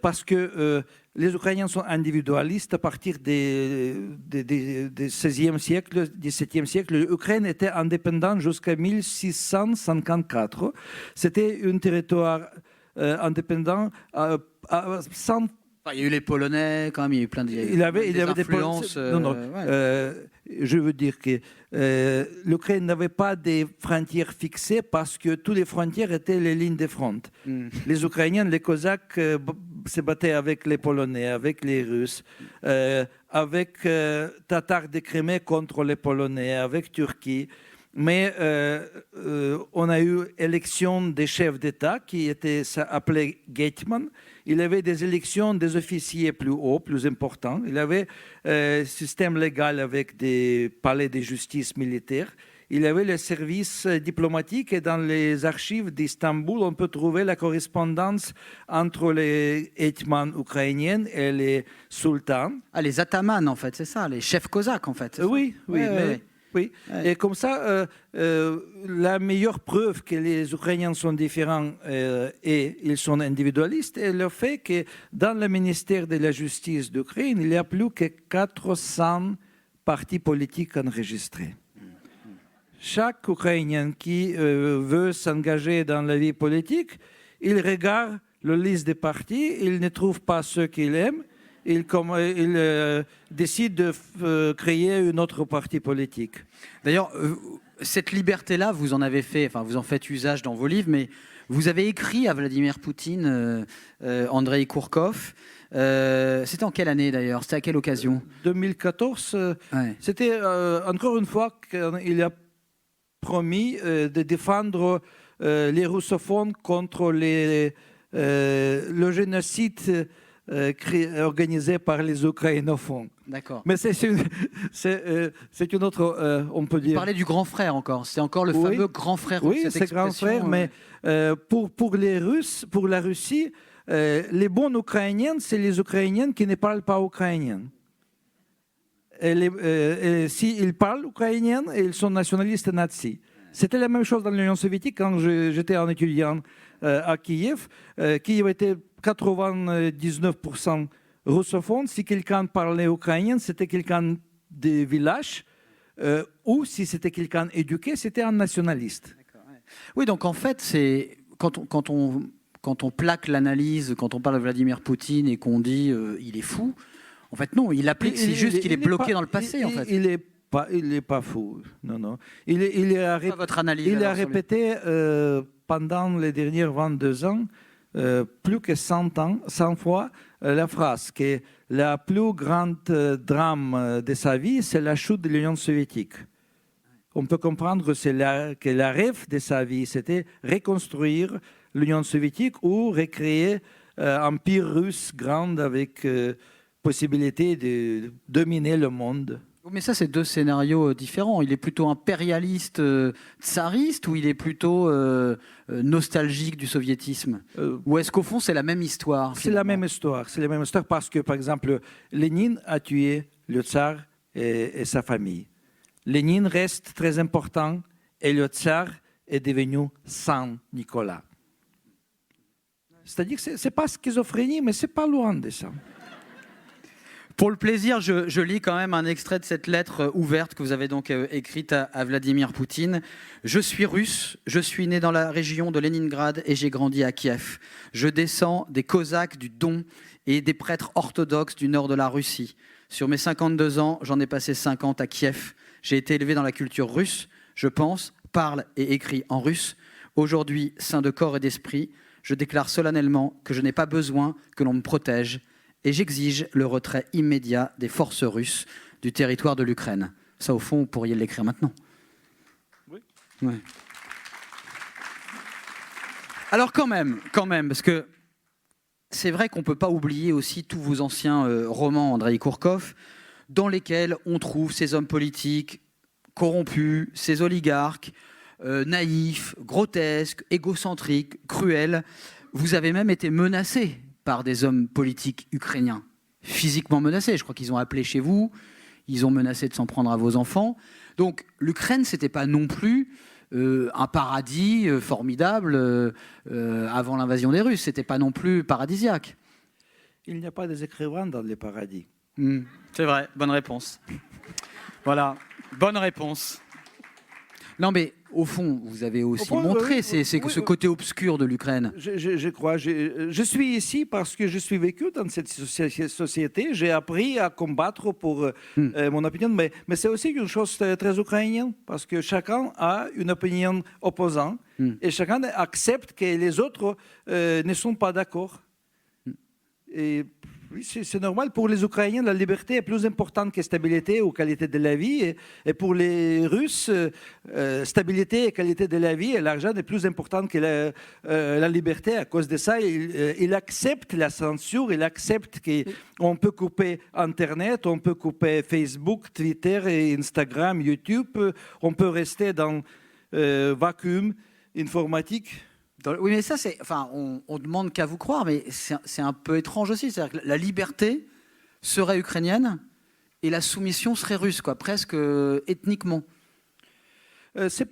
Parce que les Ukrainiens sont individualistes à partir du XVIe siècle, XVIIe siècle. L'Ukraine était indépendante jusqu'à 1654. C'était un territoire indépendant sans... Il y a eu les Polonais, quand même, il y a eu plein d'influences. Je veux dire que l'Ukraine n'avait pas de frontières fixées parce que toutes les frontières étaient les lignes de front. Les Ukrainiens, les Cosaques se battaient avec les Polonais, avec les Russes, avec Tatars de Crimée contre les Polonais, avec Turquie. Mais on a eu élection des chefs d'État qui étaient appelés Gateman. Il y avait des élections des officiers plus hauts, plus importants. Il y avait un système légal avec des palais de justice militaire. Il y avait le service diplomatique et dans les archives d'Istanbul, on peut trouver la correspondance entre les hetmans ukrainiens et les sultans. Ah, les atamans, en fait, c'est ça, les chefs cosaques, en fait. Oui. Oui, et comme ça, la meilleure preuve que les Ukrainiens sont différents et ils sont individualistes est le fait que dans le ministère de la Justice d'Ukraine, il y a plus que 400 partis politiques enregistrés. chaque Ukrainien qui veut s'engager dans la vie politique, il regarde la liste des partis, il ne trouve pas ceux qu'il aime, il décide de créer une autre parti politique. D'ailleurs, cette liberté-là, vous en avez fait, enfin, vous en faites usage dans vos livres, mais vous avez écrit à Vladimir Poutine, Andrei Kourkov. C'était en quelle année d'ailleurs? C'était à quelle occasion? 2014, Ouais. c'était encore une fois qu'il a promis de défendre les russophones contre le génocide organisé par les ukrainophones. D'accord. Mais c'est une autre, on peut Vous dire. parlez du grand frère encore. C'est encore le Oui. fameux grand frère. Oui, cette c'est grand expression, frère, mais pour les Russes, pour la Russie, les bons Ukrainiens, c'est les Ukrainiens qui ne parlent pas ukrainien. S'ils parlent ukrainien, ils sont nationalistes nazis. C'était la même chose dans l'Union soviétique quand j'étais un étudiant à Kiev. Kiev était 99% russophone. Si quelqu'un parlait ukrainien, c'était quelqu'un des villages. Ou si c'était quelqu'un éduqué, c'était un nationaliste. Oui, donc en fait, c'est quand on plaque l'analyse, quand on parle de Vladimir Poutine et qu'on dit il est fou, en fait non, il applique, c'est juste qu'il est bloqué dans le passé en fait. Il n'est pas fou, non. Il a Pas votre analyse. Il a alors, sur lui. répété pendant les derniers 22 ans, plus que 100 fois, la phrase que la plus grande drame de sa vie, c'est la chute de l'Union soviétique. On peut comprendre que la rêve de sa vie, c'était reconstruire l'Union soviétique ou recréer un empire russe grand avec possibilité de dominer le monde. Mais ça, c'est deux scénarios différents. Il est plutôt impérialiste, tsariste, ou il est plutôt nostalgique du soviétisme? Ou est-ce qu'au fond, c'est la même histoire? C'est la même histoire. C'est la même histoire parce que, par exemple, Lénine a tué le tsar et sa famille. Lénine reste très important et le tsar est devenu Saint Nicolas. C'est-à-dire que ce n'est pas schizophrénie, mais ce n'est pas loin de ça. Pour le plaisir, je lis quand même un extrait de cette lettre ouverte que vous avez donc écrite à Vladimir Poutine. « Je suis russe, je suis né dans la région de Leningrad et j'ai grandi à Kiev. Je descends des Cosaques du Don et des prêtres orthodoxes du nord de la Russie. Sur mes 52 ans, j'en ai passé 50 à Kiev. J'ai été élevé dans la culture russe. Je pense, parle et écris en russe. Aujourd'hui, saint de corps et d'esprit, je déclare solennellement que je n'ai pas besoin que l'on me protège. Et j'exige le retrait immédiat des forces russes du territoire de l'Ukraine. » Ça, au fond, vous pourriez l'écrire maintenant. Oui. Ouais. Alors quand même, parce que c'est vrai qu'on ne peut pas oublier aussi tous vos anciens romans, Andrei Kourkov, dans lesquels on trouve ces hommes politiques corrompus, ces oligarques, naïfs, grotesques, égocentriques, cruels. Vous avez même été menacé par des hommes politiques ukrainiens, physiquement menacés. Je crois qu'ils ont appelé chez vous, ils ont menacé de s'en prendre à vos enfants. Donc l'Ukraine, ce n'était pas non plus un paradis formidable avant l'invasion des Russes. Ce n'était pas non plus paradisiaque. Il n'y a pas des écrivains dans les paradis. C'est vrai, bonne réponse. Voilà, bonne réponse. Non mais au fond, vous avez aussi montré ce côté obscur de l'Ukraine. Je crois. Je suis ici parce que je suis vécu dans cette société. J'ai appris à combattre pour mon opinion. Mais c'est aussi une chose très ukrainienne parce que chacun a une opinion opposante et chacun accepte que les autres ne sont pas d'accord. Et oui, c'est normal. Pour les Ukrainiens, la liberté est plus importante que stabilité ou qualité de la vie. Et pour les Russes, stabilité et qualité de la vie et l'argent est plus important que la liberté. À cause de ça, il accepte la censure, il accepte qu'on peut couper Internet, on peut couper Facebook, Twitter, et Instagram, YouTube. On peut rester dans vacuum informatique. Oui, mais ça, on demande qu'à vous croire, mais c'est un peu étrange aussi. C'est-à-dire que la liberté serait ukrainienne et la soumission serait russe, quoi, presque ethniquement. C'est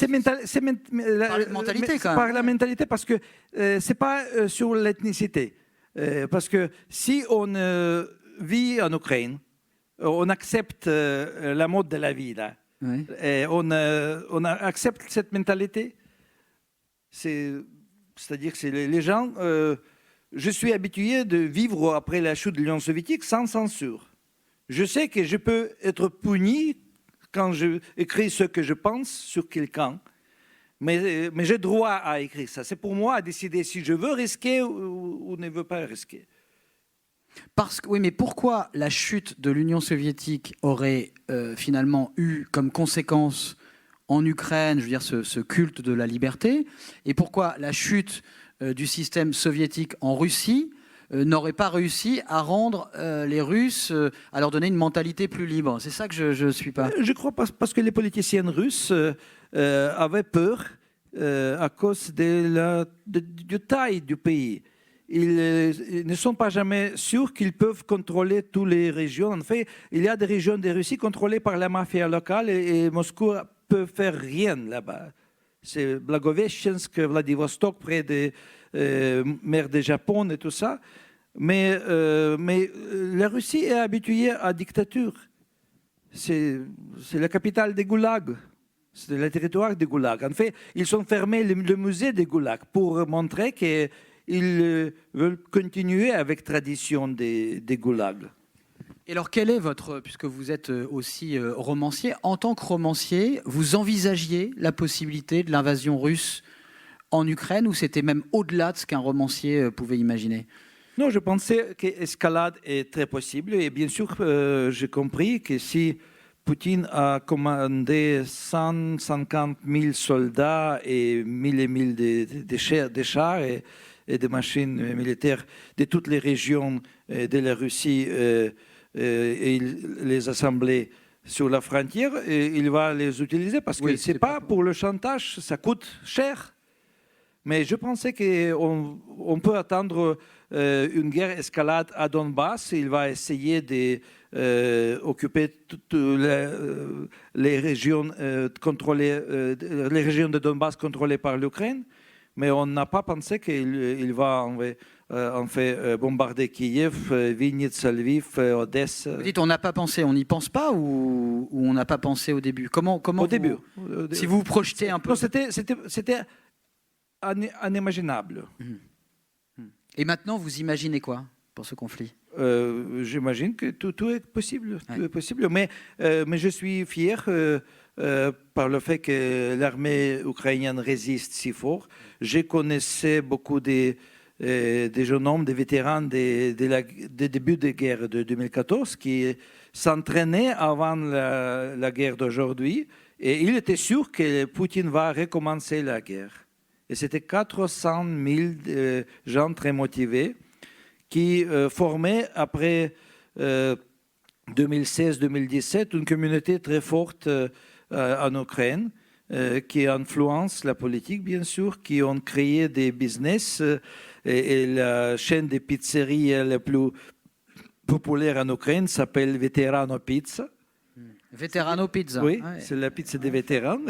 mentalité, quand même. Par la mentalité, parce que c'est pas sur l'ethnicité. Parce que si on vit en Ukraine, on accepte la mode de la vie, là. Ouais. Et on accepte cette mentalité. C'est-à-dire que les gens... je suis habitué de vivre après la chute de l'Union soviétique sans censure. Je sais que je peux être puni quand je écris ce que je pense sur quelqu'un. Mais j'ai droit à écrire ça. C'est pour moi à décider si je veux risquer ou ne veux pas risquer. Oui, mais pourquoi la chute de l'Union soviétique aurait finalement eu comme conséquence en Ukraine, je veux dire, ce culte de la liberté, et pourquoi la chute du système soviétique en Russie n'aurait pas réussi à rendre les Russes, à leur donner une mentalité plus libre? C'est ça que je ne suis pas. Je crois parce que les politiciens russes avaient peur à cause de la taille du pays. Ils ne sont pas jamais sûrs qu'ils peuvent contrôler toutes les régions. En fait, il y a des régions de Russie contrôlées par la mafia locale et Moscou peut faire rien là-bas. C'est Blagoveshchensk, Vladivostok, près des mers du Japon et tout ça. Mais la Russie est habituée à la dictature. C'est la capitale des goulags. C'est le territoire des goulags. En fait, ils ont fermé le musée des goulags pour montrer qu'ils veulent continuer avec la tradition des goulags. Et alors, quel est votre, puisque vous êtes aussi romancier, en tant que romancier, vous envisagiez la possibilité de l'invasion russe en Ukraine, ou c'était même au-delà de ce qu'un romancier pouvait imaginer? Non, je pensais que l'escalade est très possible. Et bien sûr, j'ai compris que si Poutine a commandé 150 000 soldats et 1000 et 1000 de chars et de machines militaires de toutes les régions de la Russie, et il les assemblait sur la frontière, et il va les utiliser parce que ce n'est pas pour le chantage, ça coûte cher. Mais je pensais qu'on peut attendre une guerre escalade à Donbass. Il va essayer d'occuper toutes les régions contrôlées, les régions de Donbass contrôlées par l'Ukraine. Mais on n'a pas pensé qu'il va en fait bombarder Kiev, Vinnytsia, Lviv, Odessa. Vous dites on n'a pas pensé, on n'y pense pas, ou on n'a pas pensé au début? Comment au début. Si vous vous projetez un peu. Non, c'était inimaginable. Et maintenant, vous imaginez quoi pour ce conflit? J'imagine que tout est possible. Tout est possible. Mais je suis fier par le fait que l'armée ukrainienne résiste si fort. Je connaissais beaucoup des jeunes hommes, des vétérans des débuts de guerre de 2014 qui s'entraînaient avant la guerre d'aujourd'hui. Et il était sûr que Poutine va recommencer la guerre. Et c'était 400 000 gens très motivés qui formaient, après 2016-2017, une communauté très forte en Ukraine, qui influence la politique, bien sûr, qui ont créé des business. Et la chaîne des pizzeries la plus populaire en Ukraine s'appelle Veterano Pizza. Veterano Pizza. Oui, ouais. C'est la pizza des vétérans.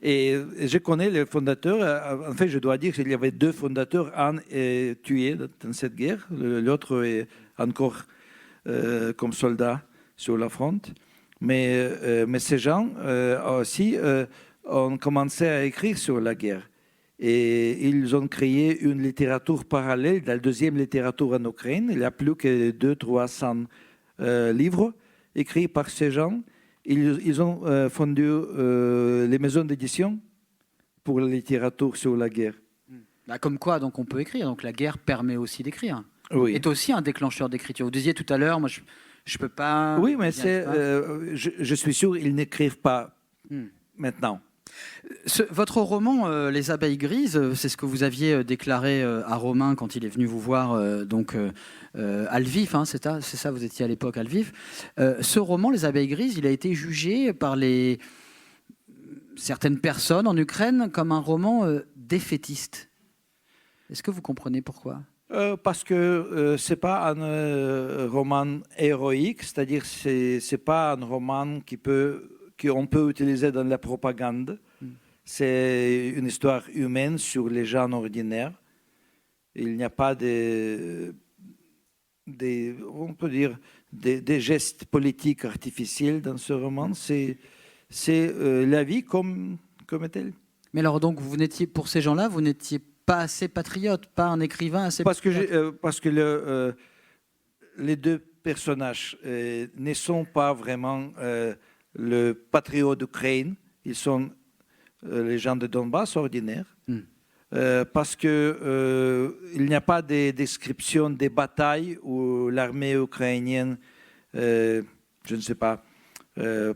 Et je connais les fondateurs. En fait, je dois dire qu'il y avait 2 fondateurs. Un est tué dans cette guerre. L'autre est encore comme soldat sur la fronte. Mais ces gens aussi ont commencé à écrire sur la guerre. Et ils ont créé une littérature parallèle, la deuxième littérature en Ukraine. Il y a plus que 200-300 livres écrits par ces gens. Ils ont fondé les maisons d'édition pour la littérature sur la guerre. Bah, comme quoi, donc on peut écrire. Donc la guerre permet aussi d'écrire. Oui. Est aussi un déclencheur d'écriture. Vous disiez tout à l'heure, moi je peux pas. Oui, mais je suis sûr qu'ils n'écrivent pas maintenant. Votre roman, Les abeilles grises, c'est ce que vous aviez déclaré à Romain quand il est venu vous voir à Lviv, hein, c'est ça, vous étiez à l'époque à Lviv. Ce roman, Les abeilles grises, il a été jugé par certaines personnes en Ukraine comme un roman défaitiste. Est-ce que vous comprenez pourquoi? Parce que ce n'est pas un roman héroïque, c'est-à-dire que ce n'est pas un roman qu'on peut utiliser dans la propagande. C'est une histoire humaine sur les gens ordinaires. Il n'y a pas on peut dire, des gestes politiques artificiels dans ce roman. C'est c'est la vie comme telle. Mais alors donc, vous n'étiez, pour ces gens-là, vous n'étiez pas assez patriote, pas un écrivain assez patriote. Parce que les deux personnages ne sont pas vraiment le patriote d'Ukraine, ils sont les gens de Donbass ordinaires. Parce qu'il n'y a pas de description des batailles où l'armée ukrainienne, je ne sais pas,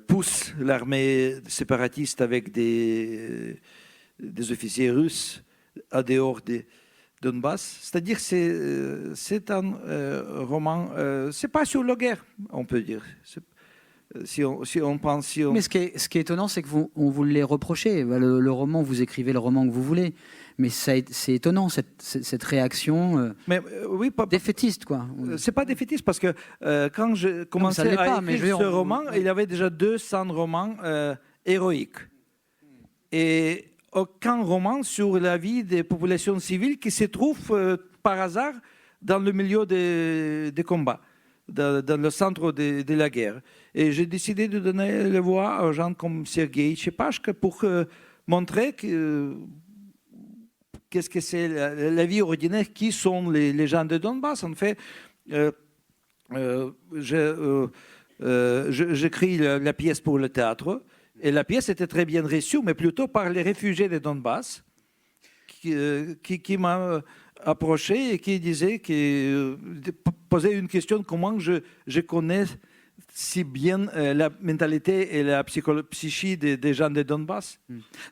pousse l'armée séparatiste avec des officiers russes à dehors de Donbass. C'est-à-dire que c'est un roman, c'est pas sur la guerre, on peut dire. Si on pense... Mais ce qui est étonnant, c'est que on vous l'ait reproché. Le roman, vous écrivez le roman que vous voulez. Mais c'est étonnant, cette réaction défaitiste, quoi. C'est pas défaitiste, parce que quand je commençais à écrire ce roman, il y avait déjà 200 romans héroïques. Et aucun roman sur la vie des populations civiles qui se trouvent par hasard dans le milieu des combats, dans le centre de la guerre. Et j'ai décidé de donner la voix aux gens comme Sergueï Tchepashka pour montrer qu'est-ce que c'est la vie ordinaire, qui sont les gens de Donbass. En fait, j'écris la pièce pour le théâtre, et la pièce était très bien reçue, mais plutôt par les réfugiés de Donbass, qui m'ont approché et qui posait une question: comment je connais si bien la mentalité et la psyché des gens de Donbass.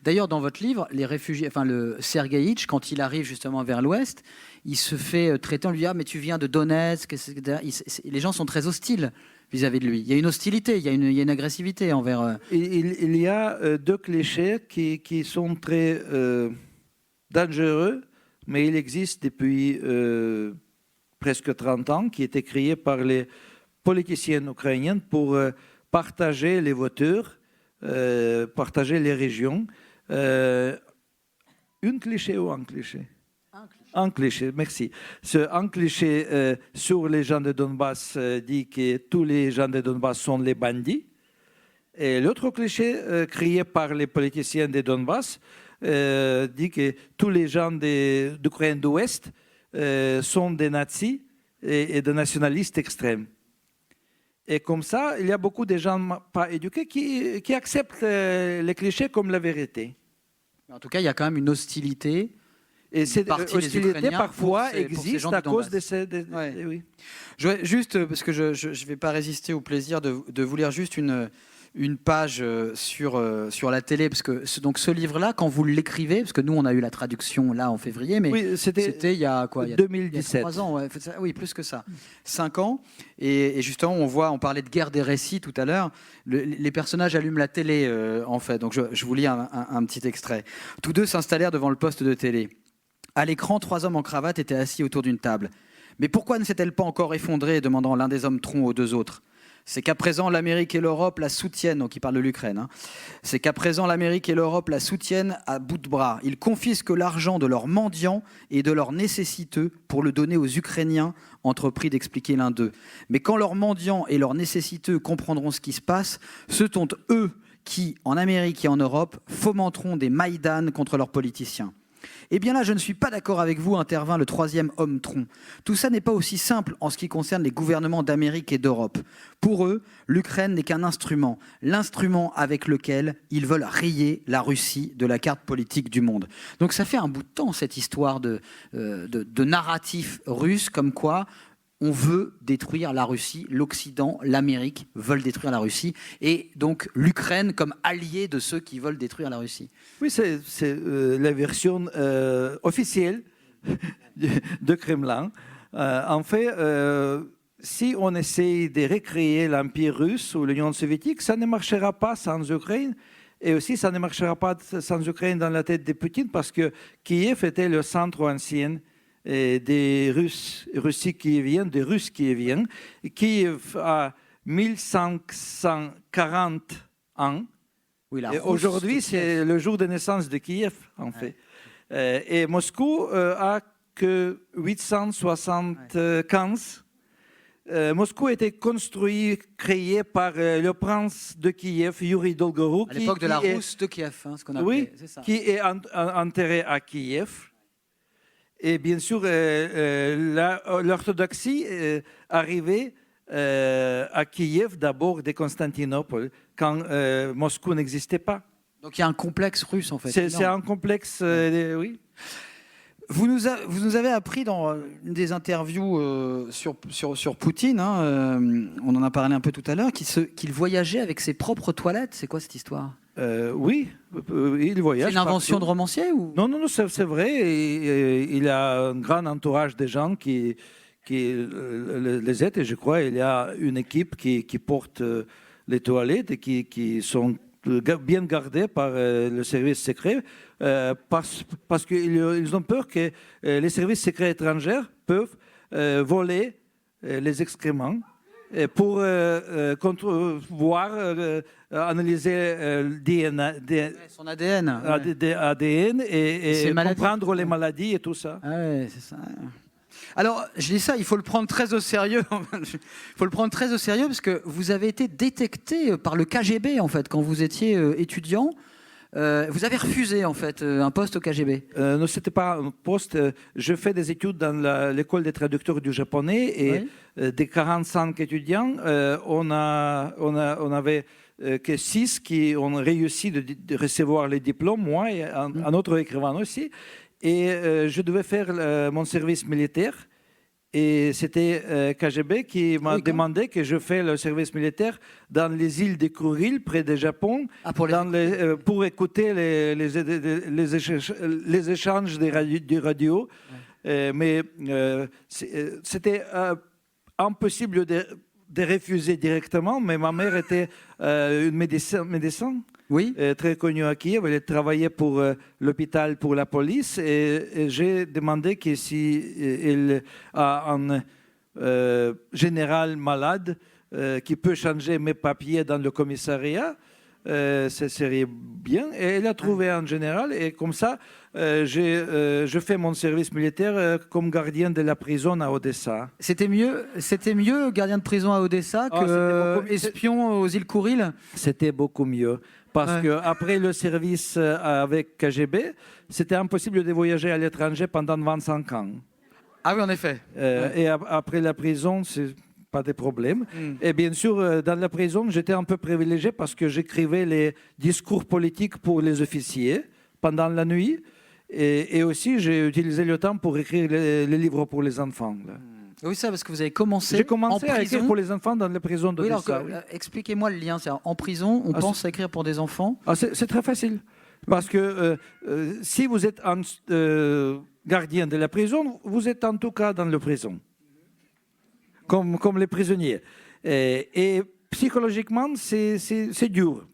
D'ailleurs, dans votre livre, les réfugiés, le Sergueïtch, quand il arrive justement vers l'ouest, il se fait traiter, on lui dit: ah, mais tu viens de Donetsk, etc. Les gens sont très hostiles vis-à-vis de lui. Il y a une hostilité, il y a une agressivité envers... Il y a deux clichés qui sont très dangereux, mais il existe depuis presque 30 ans, qui étaient créés par les politiciennes ukrainiennes pour partager les voitures, partager les régions. Une cliché ou un cliché? Un cliché, merci. Un cliché sur les gens de Donbass dit que tous les gens de Donbass sont les bandits. Et l'autre cliché créé par les politiciens de Donbass dit que tous les gens d'Ukraine d'Ouest sont des nazis et des nationalistes extrêmes. Et comme ça, il y a beaucoup de gens pas éduqués qui acceptent les clichés comme la vérité. En tout cas, il y a quand même une hostilité. Et cette hostilité, parfois, existe à cause de ces... Oui. Juste, parce que je ne vais pas résister au plaisir de vous lire juste une page sur la télé, parce que donc ce livre-là, quand vous l'écrivez, parce que nous on a eu la traduction là en février, mais oui, c'était il y a quoi, 2017. Il y a 3 ans, ouais, oui, plus que ça, 5 ans. Et justement, on parlait de guerre des récits tout à l'heure. Les personnages allument la télé en fait. Donc je vous lis un petit extrait. Tous deux s'installèrent devant le poste de télé. À l'écran, 3 hommes en cravate étaient assis autour d'une table. Mais pourquoi ne s'est-elle pas encore effondrée, demandant l'un des hommes troncs aux 2 autres. C'est qu'à présent, l'Amérique et l'Europe la soutiennent, donc il parle de l'Ukraine, hein. C'est qu'à présent, l'Amérique et l'Europe la soutiennent à bout de bras. Ils confisquent l'argent de leurs mendiants et de leurs nécessiteux pour le donner aux Ukrainiens, entrepris d'expliquer l'un d'eux. Mais quand leurs mendiants et leurs nécessiteux comprendront ce qui se passe, ce sont eux qui, en Amérique et en Europe, fomenteront des Maïdan contre leurs politiciens. Eh bien là, je ne suis pas d'accord avec vous, intervint le 3e homme tronc. Tout ça n'est pas aussi simple en ce qui concerne les gouvernements d'Amérique et d'Europe. Pour eux, l'Ukraine n'est qu'un instrument, l'instrument avec lequel ils veulent rayer la Russie de la carte politique du monde. Donc ça fait un bout de temps, cette histoire de narratif russe, comme quoi on veut détruire la Russie, l'Occident, l'Amérique veulent détruire la Russie, et donc l'Ukraine comme allié de ceux qui veulent détruire la Russie. Oui, c'est la version officielle de Kremlin. En fait, si on essaye de recréer l'Empire russe ou l'Union soviétique, ça ne marchera pas sans Ukraine. Et aussi, ça ne marchera pas sans Ukraine dans la tête de Poutine, parce que Kiev était le centre ancien des Russes qui viennent. Kiev a 1540 ans. Oui, aujourd'hui, c'est le jour de naissance de Kiev, en fait. Et Moscou a que 875. Moscou a été construit, créé par le prince de Kiev, Yuri Dolgoruk. À l'époque de la Rousse de Kiev, hein, ce qu'on appelait. Oui, c'est ça. qui est enterré à Kiev. Et bien sûr, l'orthodoxie est arrivée à Kiev d'abord de Constantinople, quand Moscou n'existait pas. Donc il y a un complexe russe en fait. C'est un complexe, oui. Vous nous avez appris dans une des interviews sur Poutine, hein, on en a parlé un peu tout à l'heure, qu'il voyageait avec ses propres toilettes. C'est quoi cette histoire? Oui, il voyage. C'est une invention de romancier ou... Non, c'est vrai. Il a un grand entourage de gens qui les aident. Et je crois qu'il y a une équipe qui porte les toilettes et qui sont bien gardées par le service secret parce qu'ils ont peur que les services secrets étrangers peuvent voler les excréments pour voir, analyser son ADN, ADN et comprendre les maladies et tout ça. Ah ouais, c'est ça. Alors, je dis ça, il faut le prendre très au sérieux. Il faut le prendre très au sérieux parce que vous avez été détecté par le KGB en fait quand vous étiez étudiant. Vous avez refusé en fait un poste au KGB. Non, c'était pas un poste. Je fais des études dans l'école des traducteurs du japonais et des 45 étudiants, on avait que 6 qui ont réussi de recevoir les diplômes, moi et un autre écrivain aussi. Et je devais faire mon service militaire. Et c'était KGB qui m'a demandé que je fasse le service militaire dans les îles de Kuril, près du Japon, pour écouter les échanges de radio. Ouais. Mais c'était impossible de refuser directement, mais ma mère était une médecin. Oui. Très connue à Kiev. Elle travaillait pour l'hôpital, pour la police. Et j'ai demandé que si elle a un général malade qui peut changer mes papiers dans le commissariat, ce serait bien. Et elle a trouvé un général. Et comme ça, je fais mon service militaire comme gardien de la prison à Odessa. C'était mieux gardien de prison à Odessa que espion aux îles Kouril. C'était beaucoup mieux. Parce qu'après le service avec KGB, c'était impossible de voyager à l'étranger pendant 25 ans. Ah oui, en effet. Et après la prison, c'est pas de problème. Et bien sûr, dans la prison, j'étais un peu privilégié parce que j'écrivais les discours politiques pour les officiers pendant la nuit. Et aussi, j'ai utilisé le temps pour écrire les livres pour les enfants. Là. Oui, ça, parce que vous avez commencé. J'ai commencé à écrire pour les enfants dans la prison de Odessa. Expliquez-moi le lien. En prison, on pense à écrire pour des enfants. C'est très facile. Parce que si vous êtes un gardien de la prison, vous êtes en tout cas dans la prison. Comme les prisonniers. Et psychologiquement, c'est dur.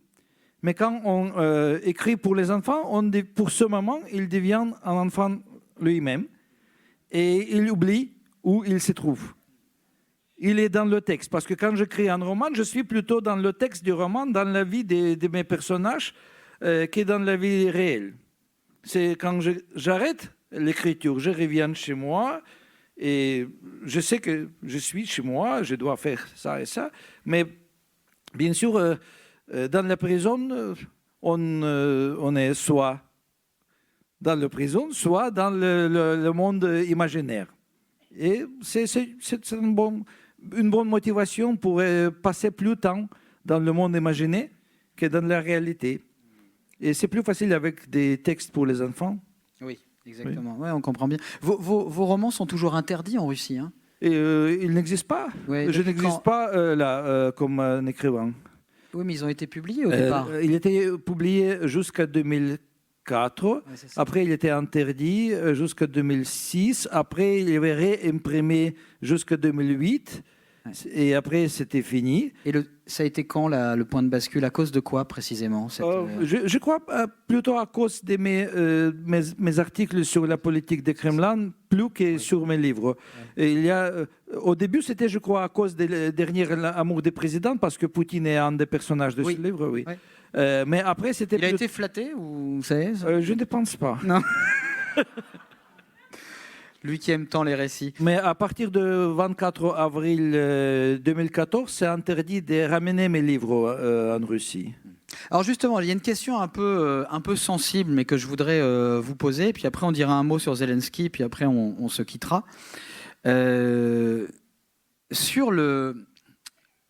Mais quand on écrit pour les enfants, pour ce moment, il devient un enfant lui-même. Et il oublie où il se trouve. Il est dans le texte. Parce que quand j'écris un roman, je suis plutôt dans le texte du roman, dans la vie de mes personnages, que dans la vie réelle. C'est quand j'arrête l'écriture, je reviens chez moi, et je sais que je suis chez moi, je dois faire ça et ça. Mais bien sûr, dans la prison, on est soit dans la prison, soit dans le monde imaginaire. Et c'est une bonne motivation pour passer plus de temps dans le monde imaginé que dans la réalité. Et c'est plus facile avec des textes pour les enfants. Oui, exactement. Oui. Ouais, on comprend bien. Vos romans sont toujours interdits en Russie, hein? Et ils n'existent pas. Ouais, je n'existe pas là comme un écrivain. Oui, mais ils ont été publiés au départ. Il était publié jusqu'à 2004. Après, il était interdit jusqu'à 2006. Après, il avait réimprimé jusqu'à 2008. Ouais. Et après, c'était fini. Et ça a été quand le point de bascule? À cause de quoi précisément je crois plutôt à cause de mes articles sur la politique du Kremlin, plus que sur mes livres. Ouais. Et au début, c'était, je crois, à cause des derniers amours des présidents, parce que Poutine est un des personnages de ce livre. Oui. Ouais. Mais après, c'était. Il a été flatté ou vous savez je ne pense pas. Non. lui qui aime tant les récits. Mais à partir de 24 avril 2014, c'est interdit de ramener mes livres en Russie. Alors justement, il y a une question un peu sensible, mais que je voudrais vous poser, puis après on dira un mot sur Zelensky, puis après on se quittera. Sur le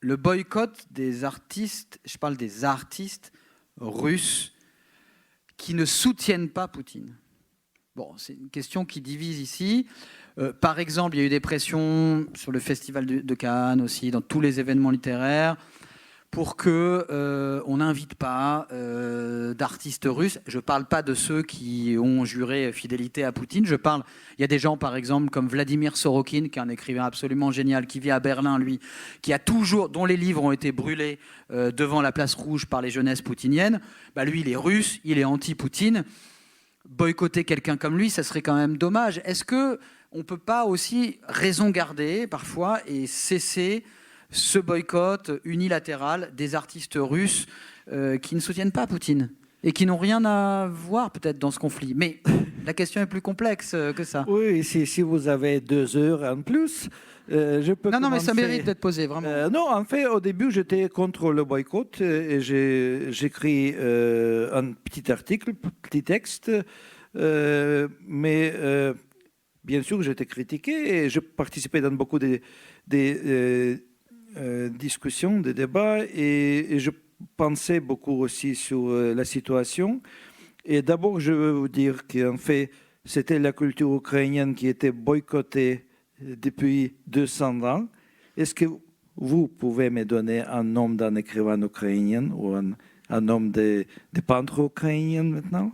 boycott des artistes, je parle des artistes russes qui ne soutiennent pas Poutine. Bon, c'est une question qui divise ici. Par exemple, il y a eu des pressions sur le Festival de Cannes aussi, dans tous les événements littéraires, pour qu'on n'invite pas d'artistes russes. Je ne parle pas de ceux qui ont juré fidélité à Poutine. Il y a des gens, par exemple, comme Vladimir Sorokin, qui est un écrivain absolument génial, qui vit à Berlin, lui, dont les livres ont été brûlés devant la place rouge par les jeunesses poutiniennes. Bah, lui, il est russe, il est anti-Poutine. Boycotter quelqu'un comme lui, ça serait quand même dommage. Est-ce qu'on ne peut pas aussi raison garder, parfois, et cesser ce boycott unilatéral des artistes russes qui ne soutiennent pas Poutine et qui n'ont rien à voir peut-être dans ce conflit. Mais la question est plus complexe que ça. Oui, si vous avez 2 heures en plus, je peux Non, mais ça commencer. mérite d'être posé, vraiment. Non, en fait, au début, j'étais contre le boycott et j'écris un petit article, petit texte, mais bien sûr, j'étais critiqué et je participais dans beaucoup de discussions, des débats, et je pensais beaucoup aussi sur la situation. Et d'abord, je veux vous dire qu'en fait, c'était la culture ukrainienne qui était boycottée depuis 200 ans. Est-ce que vous pouvez me donner un nom d'un écrivain ukrainien ou un nom de peintre ukrainien maintenant?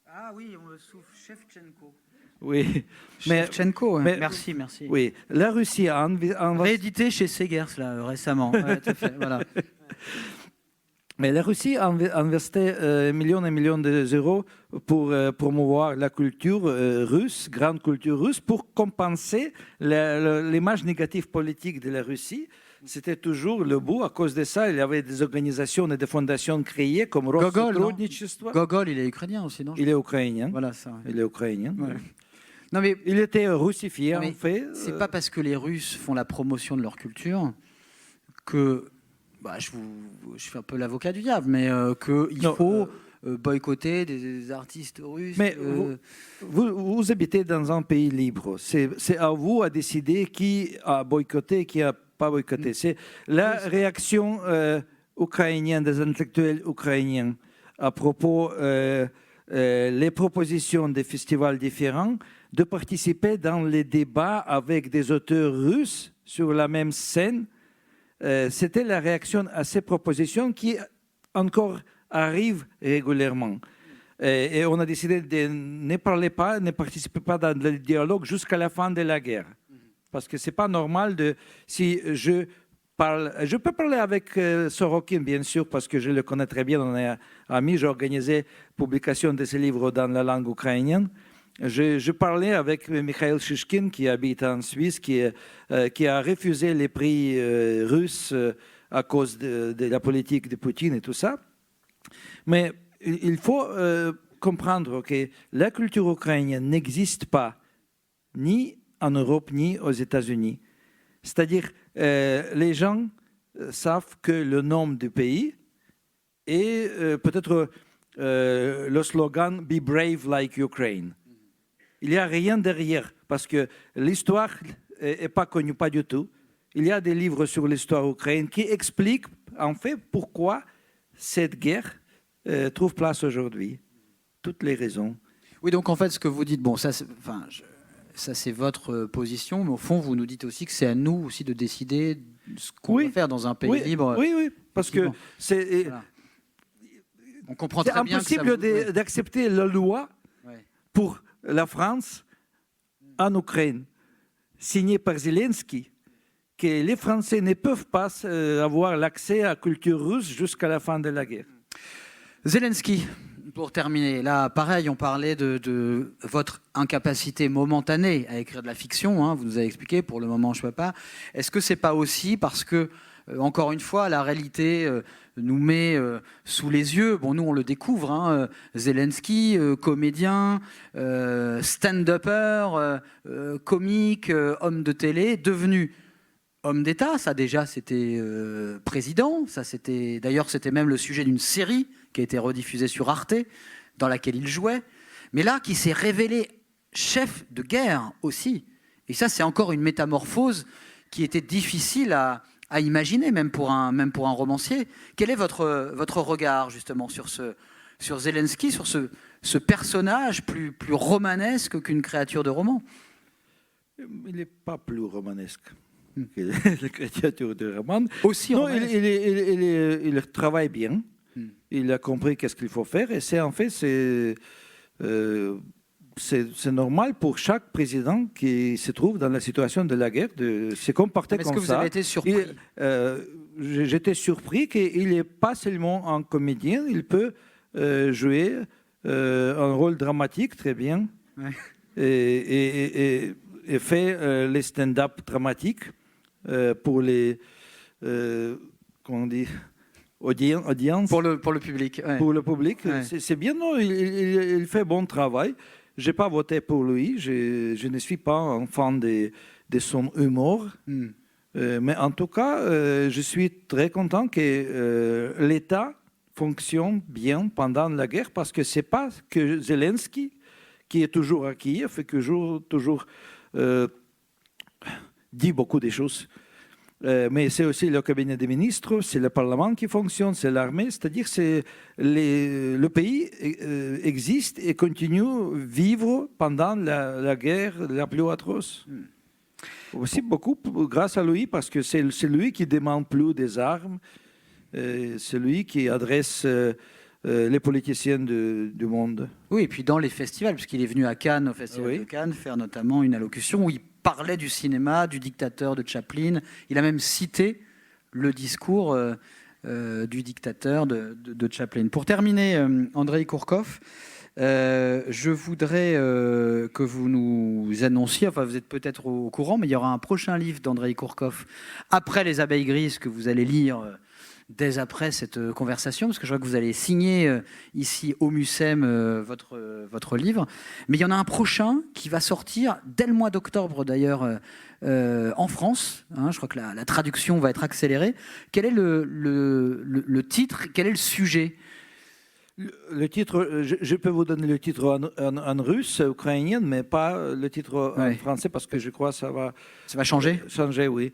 Ah oui, on le souffle, Shevchenko. Oui, Shevchenko, mais, merci. Oui, la Russie a réédité chez Segers là, récemment. Ouais, tout à fait, voilà. Mais la Russie a investi millions et millions d'euros pour promouvoir la culture russe, grande culture russe, pour compenser l'image négative politique de la Russie. C'était toujours le bout. À cause de ça, il y avait des organisations et des fondations créées comme Rossotrodnichestvo. Gogol, il est ukrainien aussi, non? Il est ukrainien. Voilà ça. Il est ukrainien. Ouais. Non, mais il était russifié, en fait. C'est pas parce que les Russes font la promotion de leur culture que... je fais un peu l'avocat du diable, mais qu'il faut boycotter des artistes russes. Mais vous habitez dans un pays libre. C'est à vous à décider qui a boycotté, qui a pas boycotté. C'est la réaction ukrainienne, des intellectuels ukrainiens à propos les propositions des festivals différents de participer dans les débats avec des auteurs russes sur la même scène. C'était la réaction à ces propositions qui encore arrivent régulièrement. Et on a décidé de ne parler pas, ne participer pas dans le dialogue jusqu'à la fin de la guerre. Parce que ce n'est pas normal si je parle... Je peux parler avec Sorokin, bien sûr, parce que je le connais très bien, on est amis. J'ai organisé la publication de ses livres dans la langue ukrainienne. Je parlais avec Mikhail Shishkin, qui habite en Suisse, qui a refusé les prix russes à cause de la politique de Poutine et tout ça. Mais il faut comprendre que la culture ukrainienne n'existe pas ni en Europe ni aux États-Unis. C'est-à-dire, les gens savent que le nom du pays est peut-être le slogan « Be brave like Ukraine ». Il n'y a rien derrière, parce que l'histoire n'est pas connue, pas du tout. Il y a des livres sur l'histoire ukrainienne qui expliquent en fait pourquoi cette guerre trouve place aujourd'hui. Toutes les raisons. Oui, donc en fait, ce que vous dites, bon, ça c'est votre position, mais au fond, vous nous dites aussi que c'est à nous aussi de décider ce qu'on va faire dans un pays libre. Oui, parce que c'est... Voilà. On comprend très bien que c'est impossible d'accepter la loi pour la France en Ukraine, signée par Zelensky, que les Français ne peuvent pas avoir l'accès à la culture russe jusqu'à la fin de la guerre. Zelensky, pour terminer, là, pareil, on parlait de votre incapacité momentanée à écrire de la fiction, hein, vous nous avez expliqué, pour le moment, je ne peux pas. Est-ce que ce n'est pas aussi parce que encore une fois, la réalité nous met sous les yeux. Bon, nous, on le découvre. Hein, Zelensky, comédien, stand-upper, comique, homme de télé, devenu homme d'État. Ça, déjà, c'était président. Ça, d'ailleurs, c'était même le sujet d'une série qui a été rediffusée sur Arte, dans laquelle il jouait. Mais là, qui s'est révélé chef de guerre aussi. Et ça, c'est encore une métamorphose qui était difficile à imaginer, même pour un romancier. Quel est votre regard, justement, sur Zelensky, sur ce personnage plus romanesque qu'une créature de roman? Il n'est pas plus romanesque que la créature de roman. Aussi non, romanesque. Il travaille bien. Il a compris qu'est-ce qu'il faut faire. Et c'est normal pour chaque président qui se trouve dans la situation de la guerre de se comporter comme ça. Est-ce que vous avez été surpris? J'étais surpris qu'il n'est pas seulement un comédien, il peut jouer un rôle dramatique très bien. Ouais. Et fait les stand-up dramatiques pour les comment on dit, audience. Pour le public. Ouais. Pour le public, Ouais. c'est bien. Non, il fait bon travail. Je n'ai pas voté pour lui. Je ne suis pas un fan de son humour. Mais en tout cas, je suis très content que l'État fonctionne bien pendant la guerre parce que ce n'est pas que Zelensky qui est toujours à Kiev et qui toujours dit beaucoup de choses. Mais c'est aussi le cabinet des ministres, c'est le Parlement qui fonctionne, c'est l'armée. C'est-à-dire que le pays existe et continue à vivre pendant la guerre la plus atroce. Aussi beaucoup grâce à lui, parce que c'est lui qui demande plus des armes, c'est lui qui adresse les politiciens du monde. Oui, et puis dans les festivals, puisqu'il est venu à Cannes, au Festival de Cannes, faire notamment une allocution où il parlait du cinéma, du dictateur de Chaplin. Il a même cité le discours du dictateur de Chaplin. Pour terminer, Andrei Kourkov, je voudrais que vous nous annonciez, enfin vous êtes peut-être au courant, mais il y aura un prochain livre d'Andrei Kourkov après Les Abeilles Grises que vous allez lire dès après cette conversation, parce que je vois que vous allez signer ici au MUSEM votre livre. Mais il y en a un prochain qui va sortir dès le mois d'octobre d'ailleurs en France. Hein, je crois que la traduction va être accélérée. Quel est le titre? Quel est le sujet? Le titre, je peux vous donner le titre en russe, ukrainien, mais pas le titre en français parce que je crois que ça va changer. Changer, oui.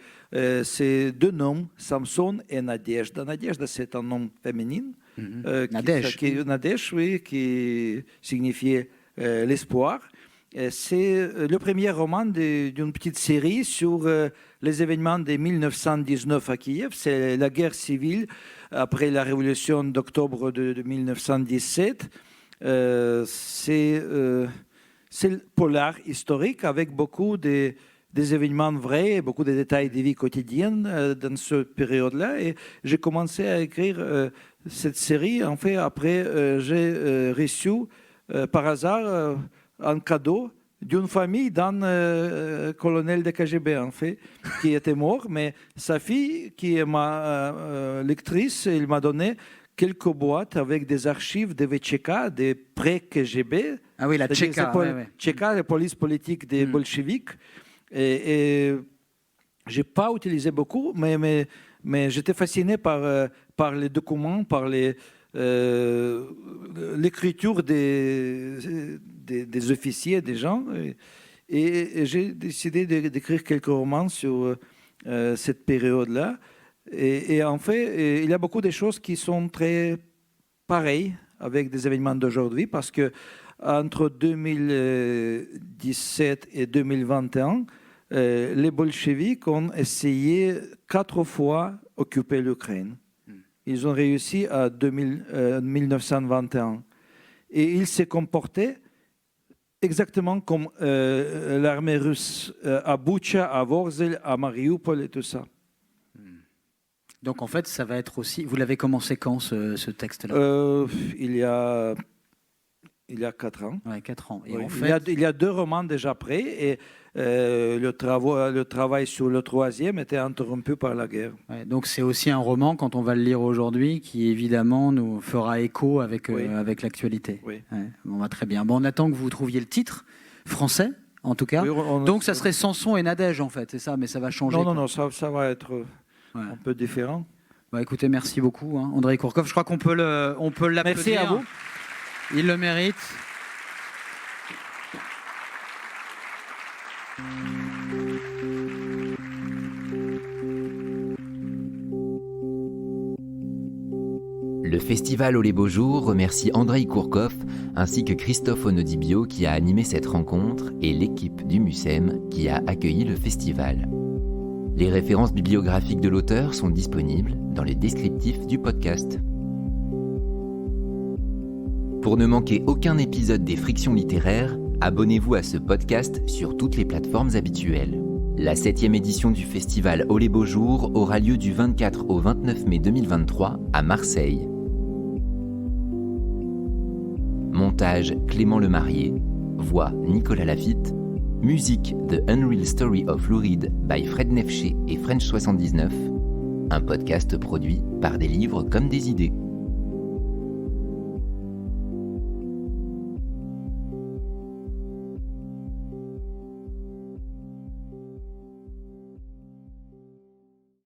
C'est deux noms, Samson et Nadezhda. Nadezhda, c'est un nom féminin. Nadezh, oui, qui signifiait l'espoir. C'est le premier roman d'une petite série sur les événements de 1919 à Kiev. C'est la guerre civile après la révolution d'octobre de 1917. C'est le polar historique avec beaucoup des événements vrais, beaucoup de détails de vie quotidienne dans cette période-là. Et j'ai commencé à écrire cette série. En fait, après, j'ai reçu par hasard un cadeau d'une famille d'un colonel de KGB, en fait, qui était mort. Mais sa fille, qui est ma lectrice, il m'a donné quelques boîtes avec des archives de VTK, des pré-KGB. Ah oui, la Tchéka. Tchéka, la police politique des bolcheviks. Et je n'ai pas utilisé beaucoup, mais j'étais fasciné par les documents, par l'écriture des officiers, des gens. Et j'ai décidé d'écrire quelques romans sur cette période-là. Et en fait, il y a beaucoup de choses qui sont très pareilles avec des événements d'aujourd'hui, parce que entre 2017 et 2021, les bolcheviks ont essayé 4 fois d'occuper l'Ukraine. Ils ont réussi en 1921. Et ils se comportaient exactement comme l'armée russe à Boutcha, à Vorzel, à Mariupol et tout ça. Donc en fait, ça va être aussi... Vous l'avez commencé quand, ce texte-là? Il y a Il y a 4 ans. Ouais, 4 ans. Et Oui. en fait, Il y a 2 romans déjà prêts et le travail sur le 3e était interrompu par la guerre. ouais, donc c'est aussi un roman, quand on va le lire aujourd'hui, qui évidemment nous fera écho avec, Oui. avec l'actualité. Oui. Ouais, bon, bah, très bien. Bon, on attend que vous trouviez le titre, français en tout cas. Oui, Donc ça serait Samson et Nadège en fait, c'est ça, mais ça va changer. Non, quoi. ça va être Ouais. un peu différent. Bah, écoutez, merci beaucoup, hein, Andrei Kourkov. Je crois qu'on peut l'applaudir. Merci à vous. Il le mérite. Le festival Au les Beaux Jours remercie Andrei Kourkov ainsi que Christophe Onodibio qui a animé cette rencontre et l'équipe du MUSEM qui a accueilli le festival. Les références bibliographiques de l'auteur sont disponibles dans le descriptif du podcast. Pour ne manquer aucun épisode des Frictions littéraires, abonnez-vous à ce podcast sur toutes les plateformes habituelles. La 7e édition du festival Au les Beaux Jours aura lieu du 24 au 29 mai 2023 à Marseille. Montage Clément Lemarié, voix Nicolas Lafitte, musique The Unreal Story of Lou Reed by Fred Nefché et French 79, un podcast produit par Des livres comme des idées.